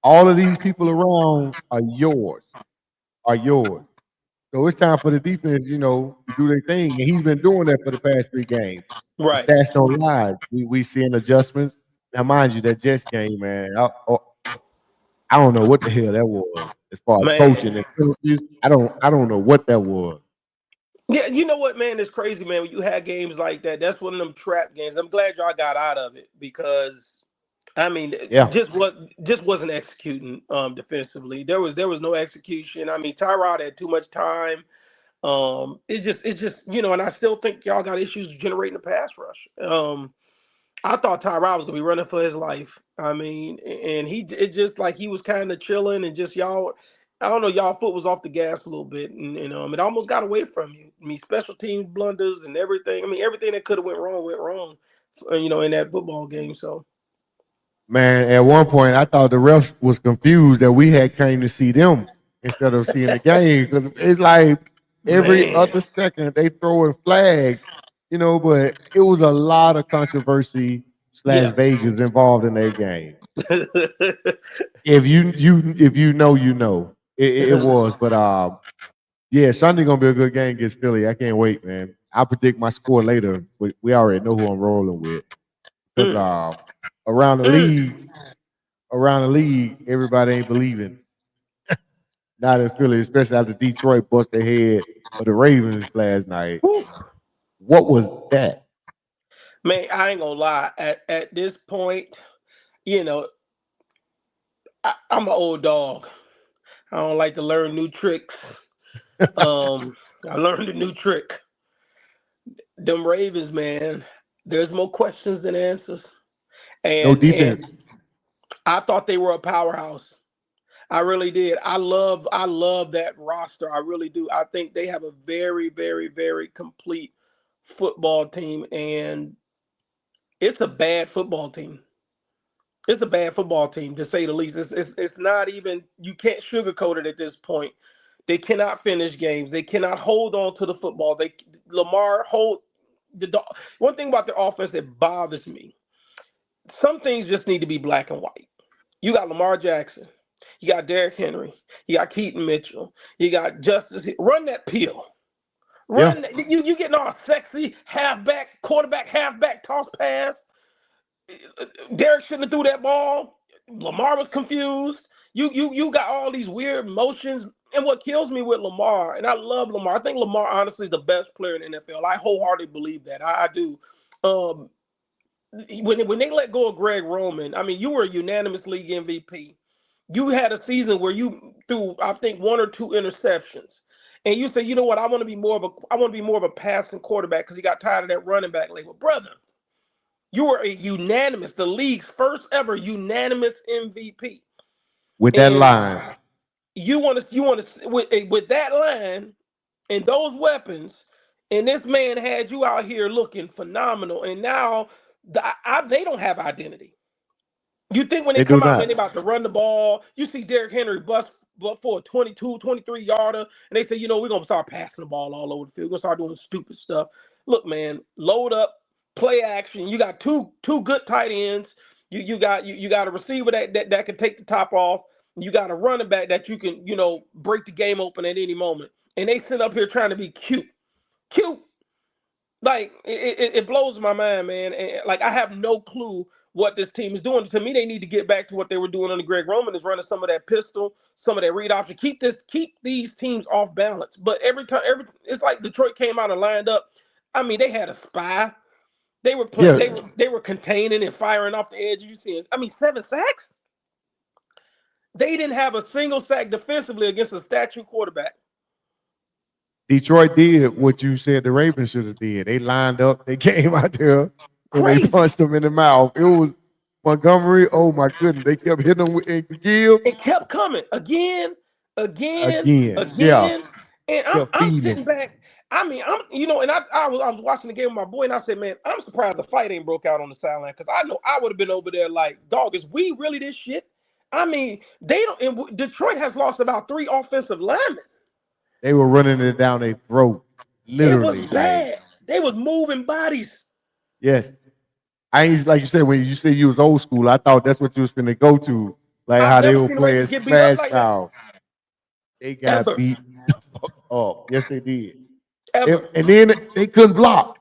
All of these people around are yours. Are yours. So it's time for the defense, to do their thing, and he's been doing that for the past 3 games. The right. stats don't lie. We seeing adjustments. Now, mind you, that Jets game, man. I don't know what the hell that was as far as coaching Man. and penalties. I don't know what that was. Yeah, you know what, man? It's crazy, man. When you had games like that, that's one of them trap games. I'm glad y'all got out of it because I mean, Yeah, just wasn't executing defensively. There was no execution. I mean, Tyrod had too much time. It's just and I still think y'all got issues generating the pass rush. I thought Tyrod was gonna be running for his life. I mean, and it just like he was kind of chilling and just y'all. I don't know, y'all foot was off the gas a little bit, and it almost got away from you. I mean, special teams blunders and everything. I mean, everything that could have went wrong. In that football game. So man. At one point, I thought the ref was confused that we had came to see them instead of seeing the game because it's like every man, other second they throwing flags, But it was a lot of controversy slash yeah. Vegas involved in that game. If you know, it was. But yeah, Sunday gonna be a good game against Philly. I can't wait, man. I'll predict my score later. We already know who I'm rolling with because Mm, around the mm. league, everybody ain't believing. Not in Philly, especially after Detroit bust their head of the Ravens last night. Whew. What was that? Man, I ain't gonna lie. At this point, you know, I'm an old dog. I don't like to learn new tricks. I learned a new trick. Them Ravens, man. There's more questions than answers, No and defense. I thought they were a powerhouse. I really did. I love that roster. I really do. I think they have a very, very, very complete football team, and it's a bad football team. It's a bad football team to say the least. It's not even, you can't sugarcoat it at this point. They cannot finish games. They cannot hold on to the football. Lamar hold one thing about their offense that bothers me. Some things just need to be black and white. You got Lamar Jackson. You got Derrick Henry. You got Keaton Mitchell. You got Justice. Run that peel. Yeah. You getting all sexy halfback, quarterback, halfback toss pass. Derrick shouldn't have threw that ball. Lamar was confused. You got all these weird motions. And what kills me with Lamar, and I love Lamar. I think Lamar honestly is the best player in the NFL. I wholeheartedly believe that. I do. Um, when they let go of Greg Roman, I mean, you were a unanimous league MVP. You had a season where you threw, I think, one or two interceptions, and you say, you know what, I want to be more of a passing quarterback because he got tired of that running back label, brother. You were a unanimous, the league's first ever unanimous MVP, With that and line. you want to with that line and those weapons, and this man had you out here looking phenomenal, and now they don't have identity. You think when they They do come out, man, not. they about to run the ball. You see Derrick Henry bust but for a 22, 23 yarder, and they say, we're gonna start passing the ball all over the field. We're gonna start doing stupid stuff. Look, man, load up, play action. You got two good tight ends. You got a receiver that can take the top off. You got a running back that you can, break the game open at any moment. And they sit up here trying to be cute. Cute. Like it blows my mind, man. And like I have no clue what this team is doing. To me, they need to get back to what they were doing under Greg Roman, is running some of that pistol, some of that read option. Keep these teams off balance. But every time, it's like Detroit came out and lined up. I mean, they had a spy. They were playing. Yeah. They were containing and firing off the edge. You see, 7 sacks. They didn't have a single sack defensively against a statue quarterback. Detroit did what you said the Ravens should have did. They lined up, they came out there, and they Crazy. punched them in the mouth. It was Montgomery. Oh my goodness, they kept hitting them with Gibbs It kept coming again. again. Yeah, And kept I'm feeding sitting them. back. I mean, and I was watching the game with my boy, and I said, man, I'm surprised the fight ain't broke out on the sideline, because I know I would have been over there like, dog, is we really this shit? I mean, they don't. And Detroit has lost about 3 offensive linemen. They were running it down their throat, It was literally. Like, bad. They was moving bodies. yes, I ain't like you said when you said you was old school. I thought that's what you was finna go to, like I've how they never were seen the playing Ravens get beat up smash like that style. They got ever, beat the fuck up. Yes, they did. ever. And then they couldn't block.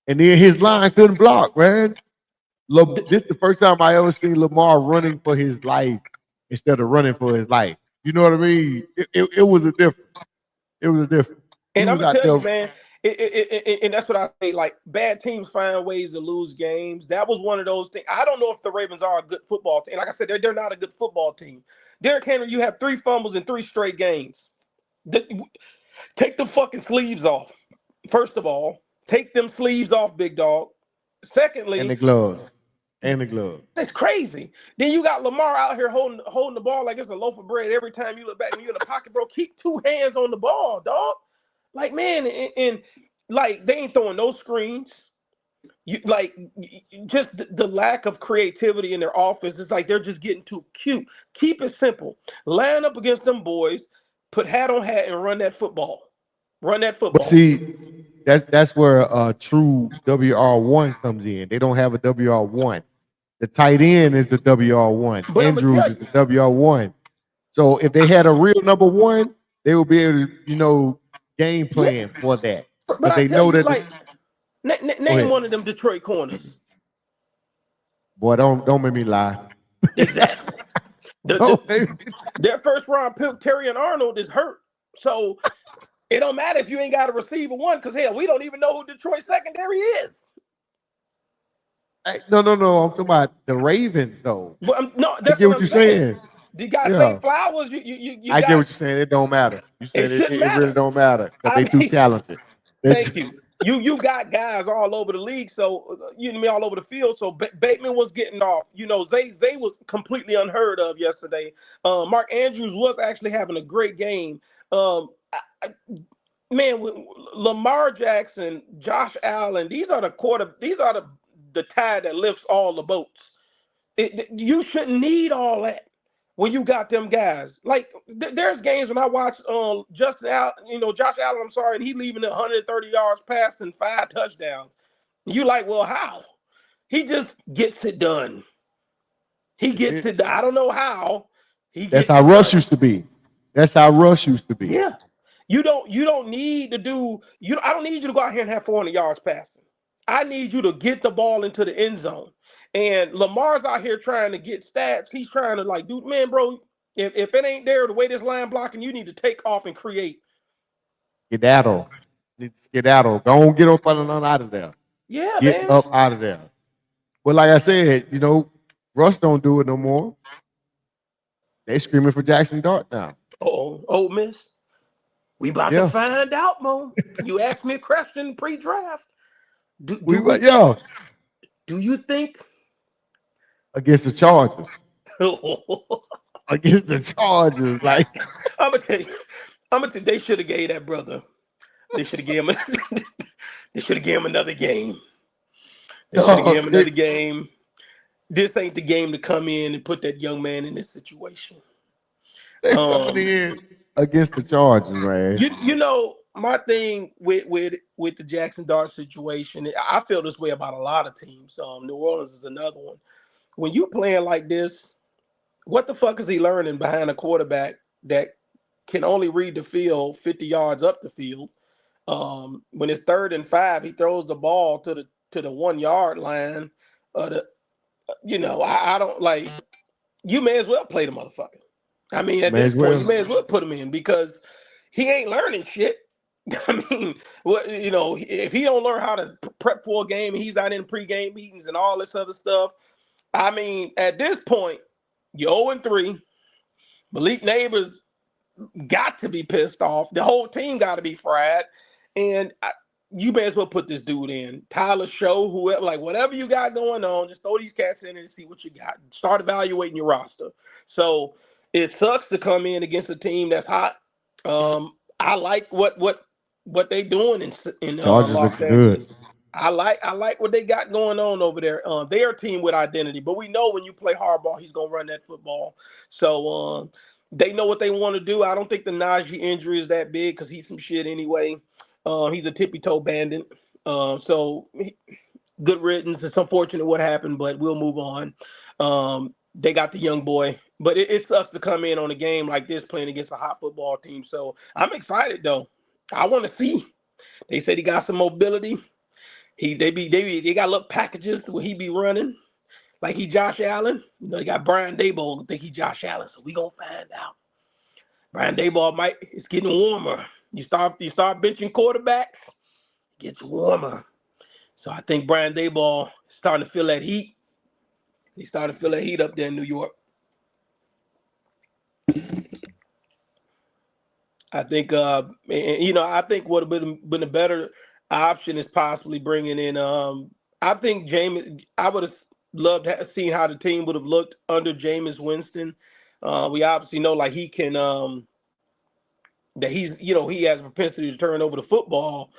And then his line couldn't block, man. This is the first time I ever seen Lamar running for his life instead of running for his life. You know what I mean? It was a difference. It was a difference. He And I'm was gonna out tell there. you, man. And that's what I say. Like, bad teams find ways to lose games. That was one of those things. I don't know if the Ravens are a good football team. Like I said, they're not a good football team. Derrick Henry, you have 3 fumbles in 3 straight games. Take the fucking sleeves off. First of all, take them sleeves off, big dog. And the Secondly, gloves. And the gloves. that's crazy. Then you got Lamar out here holding the ball like it's a loaf of bread every time you look back when you're in the pocket, bro. Keep 2 hands on the ball, dog. Like, man, and like they ain't throwing no screens. You like just the lack of creativity in their offense. It's like they're just getting too cute. Keep it simple. Line up against them boys, put hat on hat, and run that football. Run that But football. see, that's where a true WR1 comes in. They don't have a WR1. The tight end is the WR1. But I'm gonna Andrews tell is you, the WR1. So if they had a real number one, they would be able to, game yeah. plan for that. But Because I they tell know you, that. like, Go name ahead. one of them Detroit corners. Boy, don't make me lie. Exactly. Don't make me- Their first round pick, Terry and Arnold, is hurt. So it don't matter if you ain't got a receiver one, because hell, we don't even know who Detroit's secondary is. Hey, no. I'm talking about the Ravens, though. But no, I that's get what what I'm you're saying. saying. You got Zay Yeah, Flowers. You I get got. what you're saying. It don't matter. You It said it, shouldn't it really matter. don't matter because I they too mean, talented. It's, thank you. You got guys all over the league, so you know me all over the field. So Bateman was getting off. Zay was completely unheard of yesterday. Mark Andrews was actually having a great game. Man, with Lamar Jackson, Josh Allen, these are the tide that lifts all the boats. You shouldn't need all that when you got them guys. Like there's games when I watch Justin Allen, Josh Allen, I'm sorry, and he leaving 130 yards passing 5 touchdowns. You like, well, how? He just gets it done. He gets it done. I don't know how. He that's gets how it Russ done. used to be. That's how Russ used to be. Yeah. You don't need to do I don't need you to go out here and have 400 yards passing. I need you to get the ball into the end zone. And Lamar's out here trying to get stats. He's trying to like, dude, man, bro, if it ain't there the way this line blocking, you need to take off and create. Skedaddle. Skedaddle. Don't get up out of there. Yeah, Get man. up out of there. But like I said, Russ don't do it no more. They screaming for Jackson Dart now. Oh, Miss. We about to Yeah. find out, Mo. You asked me a question pre-draft. Do Yeah. do you think Against the Chargers. Against the Chargers. Like, I'm gonna tell you, they should have gave that brother. They should have gave him. They should have gave him another game. They should have gave him another game. This ain't the game to come in and put that young man in this situation. they coming in against the Chargers, man. My thing with the Jackson Dart situation, I feel this way about a lot of teams. New Orleans is another one. When you playing like this, what the fuck is he learning behind a quarterback that can only read the field 50 yards up the field? When it's 3rd and 5, he throws the ball to the 1 yard line. I don't like. You may as well play the motherfucker. I mean, at May this as point, well. you may as well put him in because he ain't learning shit. I mean, if he don't learn how to prep for a game, he's not in pregame meetings and all this other stuff. I mean, at this point, you're 0-3. Malik Neighbors got to be pissed off. The whole team got to be fried. And you may as well put this dude in. Tyler Show, whoever, like whatever you got going on, just throw these cats in and see what you got. Start evaluating your roster. So it sucks to come in against a team that's hot. I like what they doing in Chargers Los looking good. Angeles. I like what they got going on over there. They're a team with identity, but we know when you play hardball, he's gonna run that football. So they know what they want to do. I don't think the Najee injury is that big because he's some shit anyway. He's a tippy toe bandit. Good riddance. It's unfortunate what happened, but we'll move on. They got the young boy, but it sucks to come in on a game like this playing against a hot football team. So I'm excited though. I want to see. They said he got some mobility. They got little packages where he be running like he Josh Allen. They got Brian Daboll think he Josh Allen, so we gonna find out. Brian Daboll it's getting warmer. You start benching quarterbacks. gets warmer. So I think Brian Daboll is starting to feel that heat. He's starting to feel that heat up there in New York. I think, I think what would have been a better option is possibly bringing in. I think Jameis. I would have loved to have seen how the team would have looked under Jameis Winston. We obviously know like he can. That he has a propensity to turn over the football,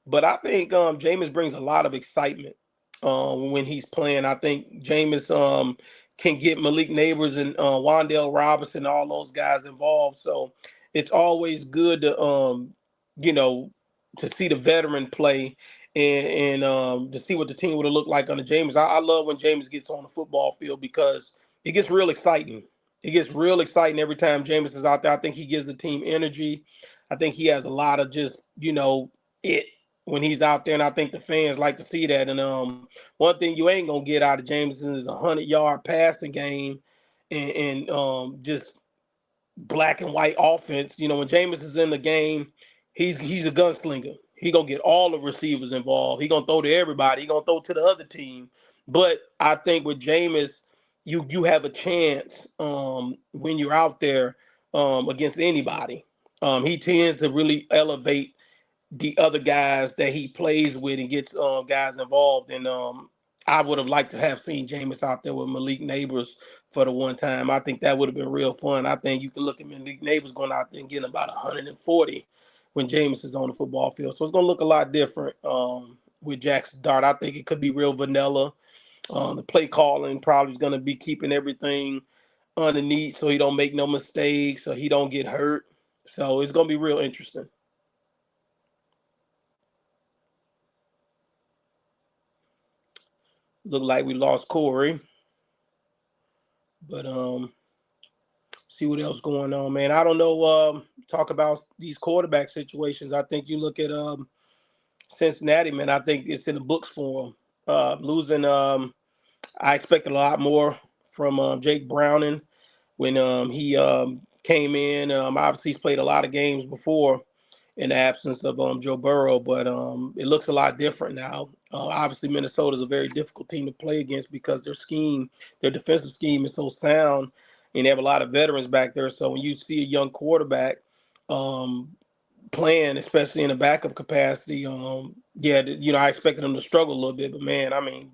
but I think Jameis brings a lot of excitement when he's playing. I think Jameis can get Malik Neighbors and Wandale Robinson, all those guys involved. So it's always good to you know to see the veteran play and to see what the team would have looked like under Jameis. I love when Jameis gets on the football field because it gets real exciting. It gets real exciting every time Jameis is out there. I think he gives the team energy. I think he has a lot of just, it when he's out there, and I think the fans like to see that. And one thing you ain't gonna get out of Jameson is a 100-yard passing game and just black and white offense. When Jameis is in the game, he's a gunslinger. He gonna get all the receivers involved. He gonna throw to everybody. He gonna throw to the other team. But I think with Jameis, you have a chance when you're out there against anybody. He tends to really elevate the other guys that he plays with and gets guys involved. And I would have liked to have seen Jameis out there with Malik Neighbors for the one time. I think that would have been real fun. I think you can look at Malik Neighbors going out there and getting about 140 when Jameis is on the football field. So it's going to look a lot different with Jackson Dart. I think it could be real vanilla. The play calling probably is going to be keeping everything underneath so he don't make no mistakes, so he don't get hurt. So it's going to be real interesting. Look like we lost Corey, but see what else going on, man. I don't know. Talk about these quarterback situations. I think you look at Cincinnati, man. I think it's in the books for them. Losing, I expected a lot more from Jake Browning when he came in. Obviously, he's played a lot of games before in the absence of Joe Burrow, but it looks a lot different now. Obviously, Minnesota is a very difficult team to play against because their defensive scheme is so sound, and they have a lot of veterans back there. So when you see a young quarterback playing, especially in a backup capacity, I expected him to struggle a little bit, but man, I mean,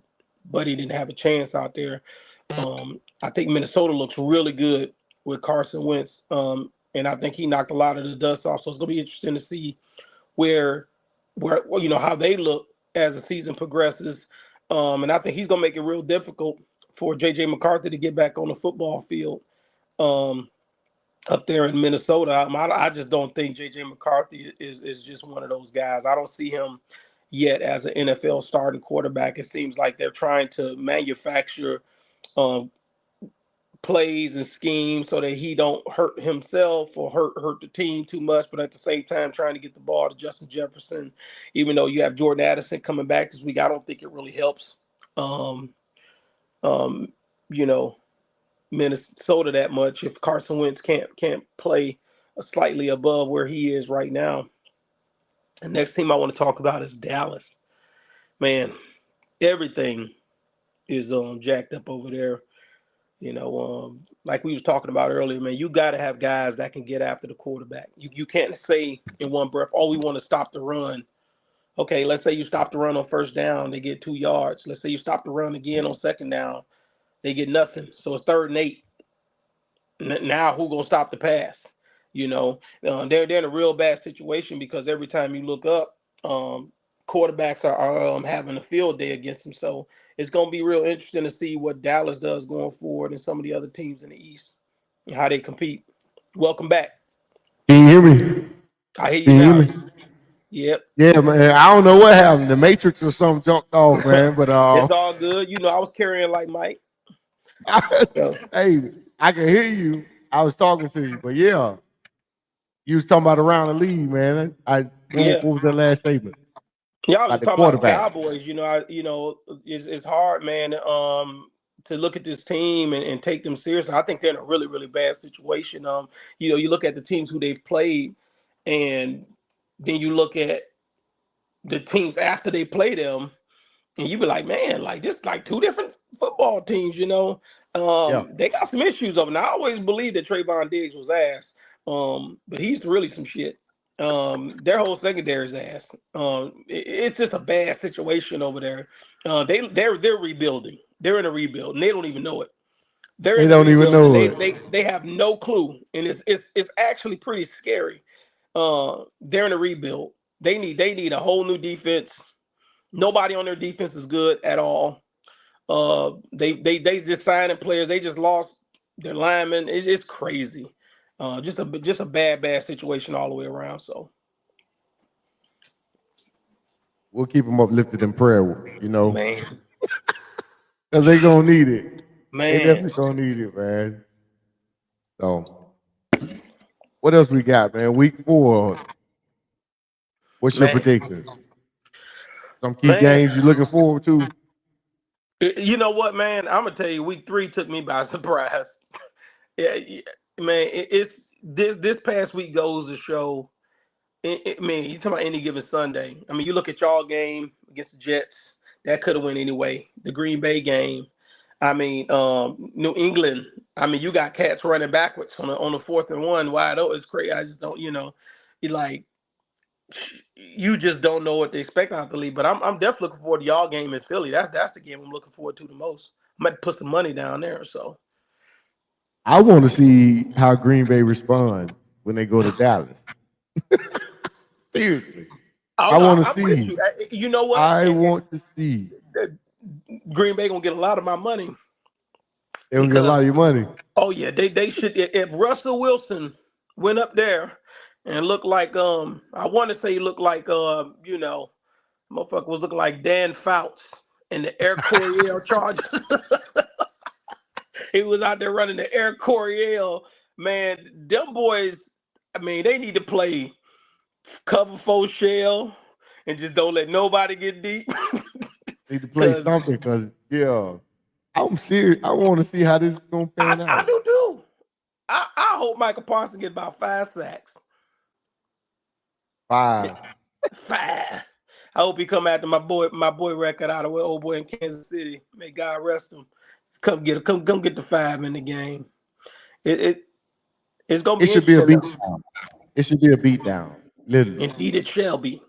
Buddy didn't have a chance out there. I think Minnesota looks really good with Carson Wentz, and I think he knocked a lot of the dust off. So it's going to be interesting to see where how they look as the season progresses. And I think he's going to make it real difficult for J.J. McCarthy to get back on the football field up there in Minnesota. I just don't think J.J. McCarthy is just one of those guys. I don't see him yet as an NFL starting quarterback. It seems like they're trying to manufacture plays and schemes so that he don't hurt himself or hurt the team too much, but at the same time trying to get the ball to Justin Jefferson. Even though you have Jordan Addison coming back this week, I don't think it really helps Minnesota that much if Carson Wentz can't play slightly above where he is right now. The next team I want to talk about is Dallas. Man, everything is jacked up over there. Like we was talking about earlier, man, you got to have guys that can get after the quarterback. You can't say in one breath, oh, we want to stop the run. Okay, let's say you stop the run on first down, they get 2 yards. Let's say you stop the run again on second down, they get nothing. So it's 3rd and 8. Now who gonna stop the pass? They're in a real bad situation because every time you look up, quarterbacks are having a field day against them. So it's going to be real interesting to see what Dallas does going forward and some of the other teams in the East and how they compete. Welcome back. Can you hear me? I hear you Can you now. hear me? Yep. Yeah, man. I don't know what happened. The Matrix or something jumped off, man. But It's all good. I was carrying like Mike. So. Hey, I can hear you. I was talking to you, but yeah, you was talking about around the league, man. What was that last statement? Y'all was About the talking about the quarterback. Cowboys. It's hard, man, to look at this team and take them seriously. I think they're in a really, really bad situation. You look at the teams who they've played, and then you look at the teams after they play them, and you be like, man, like this, like two different football teams, you know. Yeah. They got some issues of it. And I always believed that Trayvon Diggs was ass, but he's really some shit. Their whole secondary is ass. It's just a bad situation over there. They're rebuilding. They're in a rebuild, and they don't even know it. They're They in a don't even rebuild, and know they it. they they have no clue, and it's actually pretty scary. They're in a rebuild. They need a whole new defense. Nobody on their defense is good at all. They just signing players. They just lost their linemen. It's crazy. Just a bad situation all the way around. So We'll keep them uplifted in prayer, you know, man, because they gonna need it. They man, definitely gonna need it, man. So, what else we got, man? Week 4. What's your man, predictions? Some key man. games you looking forward to? You know what, man? I'm gonna tell you, week 3 took me by surprise. Yeah, man. It's this past week goes to show. Man, you talking about any given Sunday? I mean, you look at y'all game against the Jets. That could have went anyway. The Green Bay game. I mean, New England. I mean, you got cats running backwards on the 4th and 1 wide open. It's crazy. I just don't, you like you just don't know what to expect out the league. But I'm definitely looking forward to y'all game in Philly. That's the game I'm looking forward to the most. I might put some money down there. So I want to see how Green Bay responds when they go to Dallas. Seriously, oh I no, want to I'm with see. you. You know what? I And want to see. Green Bay gonna get a lot of my money They don't get a because lot of your money. oh yeah, they should. If Russell Wilson went up there and looked like I want to say he looked like motherfucker was looking like Dan Fouts in the Air Coryell Chargers. He was out there running the Air Coryell. Man, them boys. I mean, they need to play cover full shell and just don't let nobody get deep. Need to play Cause something because yeah, I'm serious. I want to see how this is gonna pan I out. do too. I hope Michael Parsons get about 5 sacks. 5. 5. I hope he come after my boy record out of old boy in Kansas City. May God rest him. Come get the 5 in the game. It it's gonna It be should be a interesting. beat down. It should be a beat down, literally. Indeed, it shall be.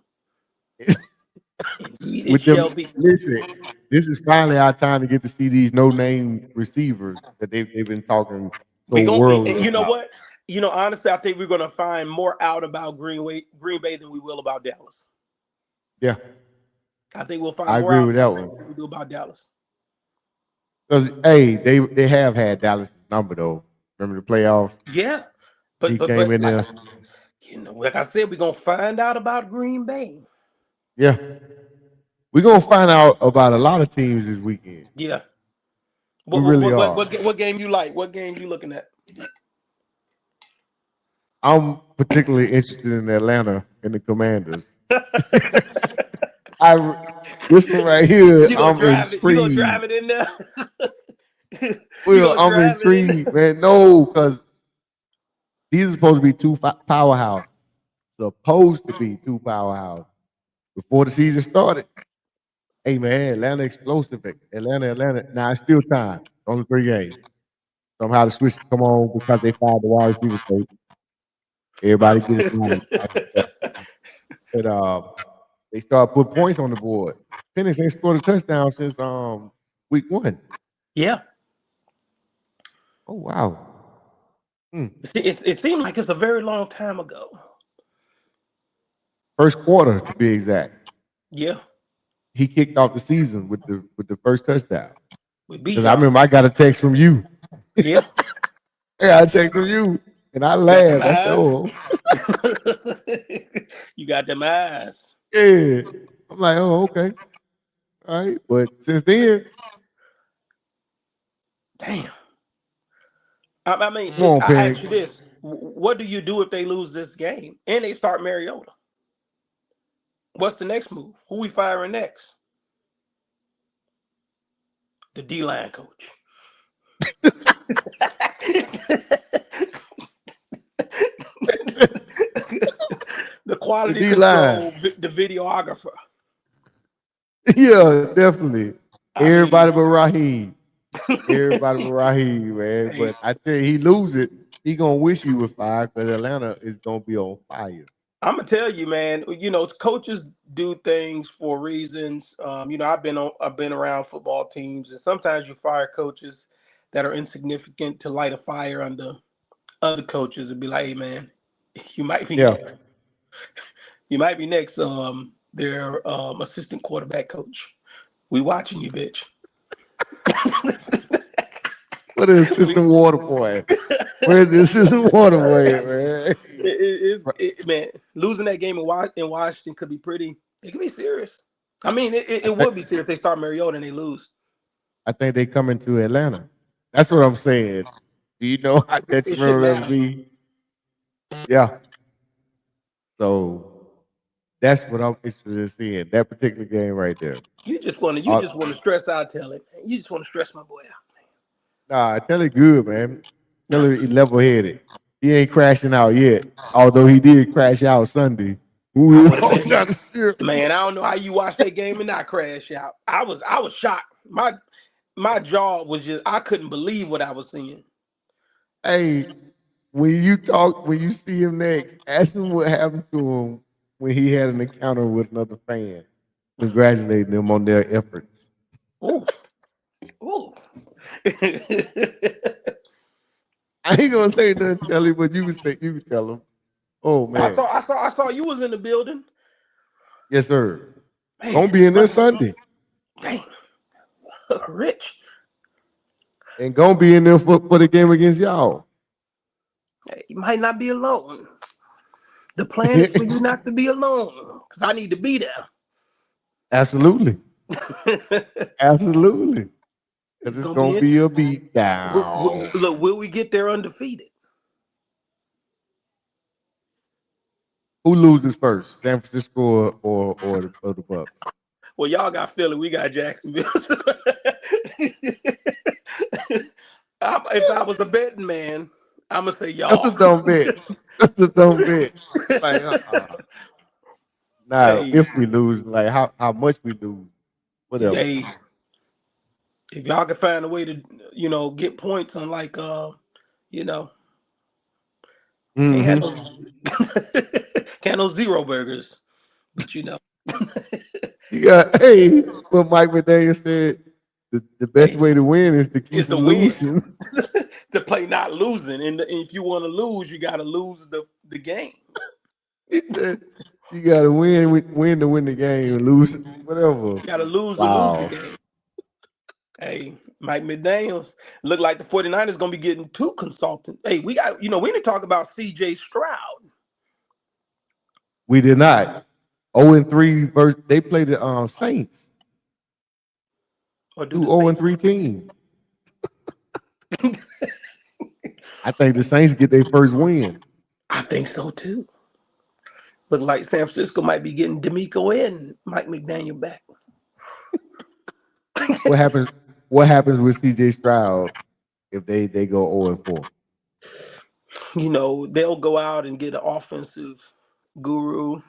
Indeed, it With shall them, be. listen, this is finally our time to get to see these no-name receivers that they've been talking so We gonna, worldly and you know about. what? Honestly, I think we're gonna find more out about Green Bay than we will about Dallas. Yeah, I think we'll find I more agree out with that about Green one. Bay than we do about Dallas. Because hey, they have had Dallas' number though. Remember the playoff? Yeah, He but came in there. like I said, we're gonna find out about Green Bay. Yeah, we're gonna find out about a lot of teams this weekend. Yeah. We What really what what are. what game you like? What games you looking at? I'm particularly interested in Atlanta and the Commanders. This one right here, You gonna I'm drive it? You gonna intrigued. drive it in there? You Well, gonna I'm drive it in intrigued, man. No, because these are supposed to be two powerhouse. Supposed to be two powerhouse before the season started. Hey man, Atlanta explosive. Atlanta. Now it's still time. Only 3 games. Somehow the switch come on because they fired the wide receiver coach. Everybody get it done. there? But they start putting points on the board. Penix ain't scored a touchdown since week 1. Yeah. Oh wow. Hmm. It seemed like it's a very long time ago. First quarter to be exact. Yeah. He kicked off the season with the first touchdown. We beat Because I y'all. remember I got a text from you. Yeah. Yeah, I text from you. And I Got them laughed. I said, eyes. oh, You got them eyes. yeah. I'm like, oh, okay. All right. But since then, Damn. I mean, come on, I ask you Penix. this: what do you do if they lose this game and they start Mariota? What's the next move? Who we firing next? The D line coach. The The quality D line. control, the videographer. Yeah, definitely. I Everybody mean, but Raheem. Everybody but Raheem, man. hey, But I tell you, he lose it. He gonna wish he was fired because Atlanta is gonna be on fire. I'm gonna tell you, man. Coaches do things for reasons. I've been around football teams, and sometimes you fire coaches that are insignificant to light a fire under other coaches and be like, "Hey, man, you might be Yeah. next. You might be next. Their assistant quarterback coach. We watching you, bitch." What is we, System Water Boy? Where's the System Water Boy, man? man, losing that game in Washington could be pretty. It could be serious. I mean, I, it th- would be serious if they start Mariota and they lose. I think they coming to Atlanta. That's what I'm saying. Do you know how It shouldn't detrimental that'll matter. be? Yeah. So that's what I'm interested in seeing. That particular game right there. You Uh, just want to stress out, tell it. Man. You just want to stress my boy out. nah, tell it good, man. Tell it he level headed. He ain't crashing out yet. Although he did crash out Sunday. I We would have walked been, down the stairs. man. I don't know how you watched that game and not crash out. I was shocked. My jaw was just I couldn't believe what I was seeing. Hey, when you see him next, ask him what happened to him when he had an encounter with another fan, congratulating them on their efforts. Ooh, ooh. I ain't gonna say nothing, tell him, but you can tell him. Oh man, I saw you was in the building. yes sir. Gonna Man, be in there Sunday, dang, Rich. and gonna be in there for the game against y'all. You might not be alone. The plan is for you not to be alone, because I need to be there. Absolutely, absolutely, because It's it's gonna be gonna be a interesting. beat down. Look, will we get there undefeated? Who loses first, San Francisco or the Bucks? Well, y'all got Philly, we got Jacksonville. If I was a betting man, I'm gonna say That's a y'all. dumb bet. That's a dumb bet. Like, now, Hey, if we lose, like how much we lose, whatever. hey, if y'all can find a way to, get points on you know, can't have Hmm. no can't no zero burgers, but You got hey, what Mike McDaniel said. The best hey, way to win is to it's keep the them win. losing. To play not losing, and if you want to lose, you got to lose the game. He said you got to win to win the game, lose whatever. You got to lose to lose the Wow. game. Hey, Mike McDaniels look like the 49ers going to be getting two consultants. Hey, we didn't talk about CJ Stroud. We did not. 0-3 versus they played the Saints. Or do Two the 0-3 Saints? teams. I think the Saints get their first win. I think so too. Look like San Francisco might be getting D'Amico and Mike McDaniel back. What happens? What happens with CJ Stroud if they go 0-4? They'll go out and get an offensive guru.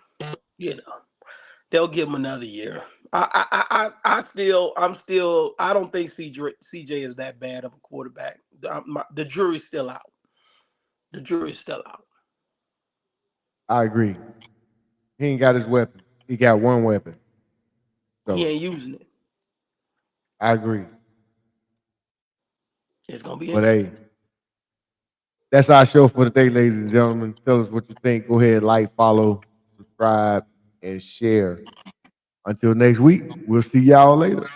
You know, they'll give him another year. I don't think CJ is that bad of a quarterback. The jury's still out. The jury's still out. I agree. He ain't got his weapon. He got one weapon. He So ain't using it. I agree. It's gonna be But hey, interesting. that's our show for today, ladies and gentlemen. Tell us what you think. Go ahead, like, follow, subscribe, and share. Until next week, we'll see y'all later.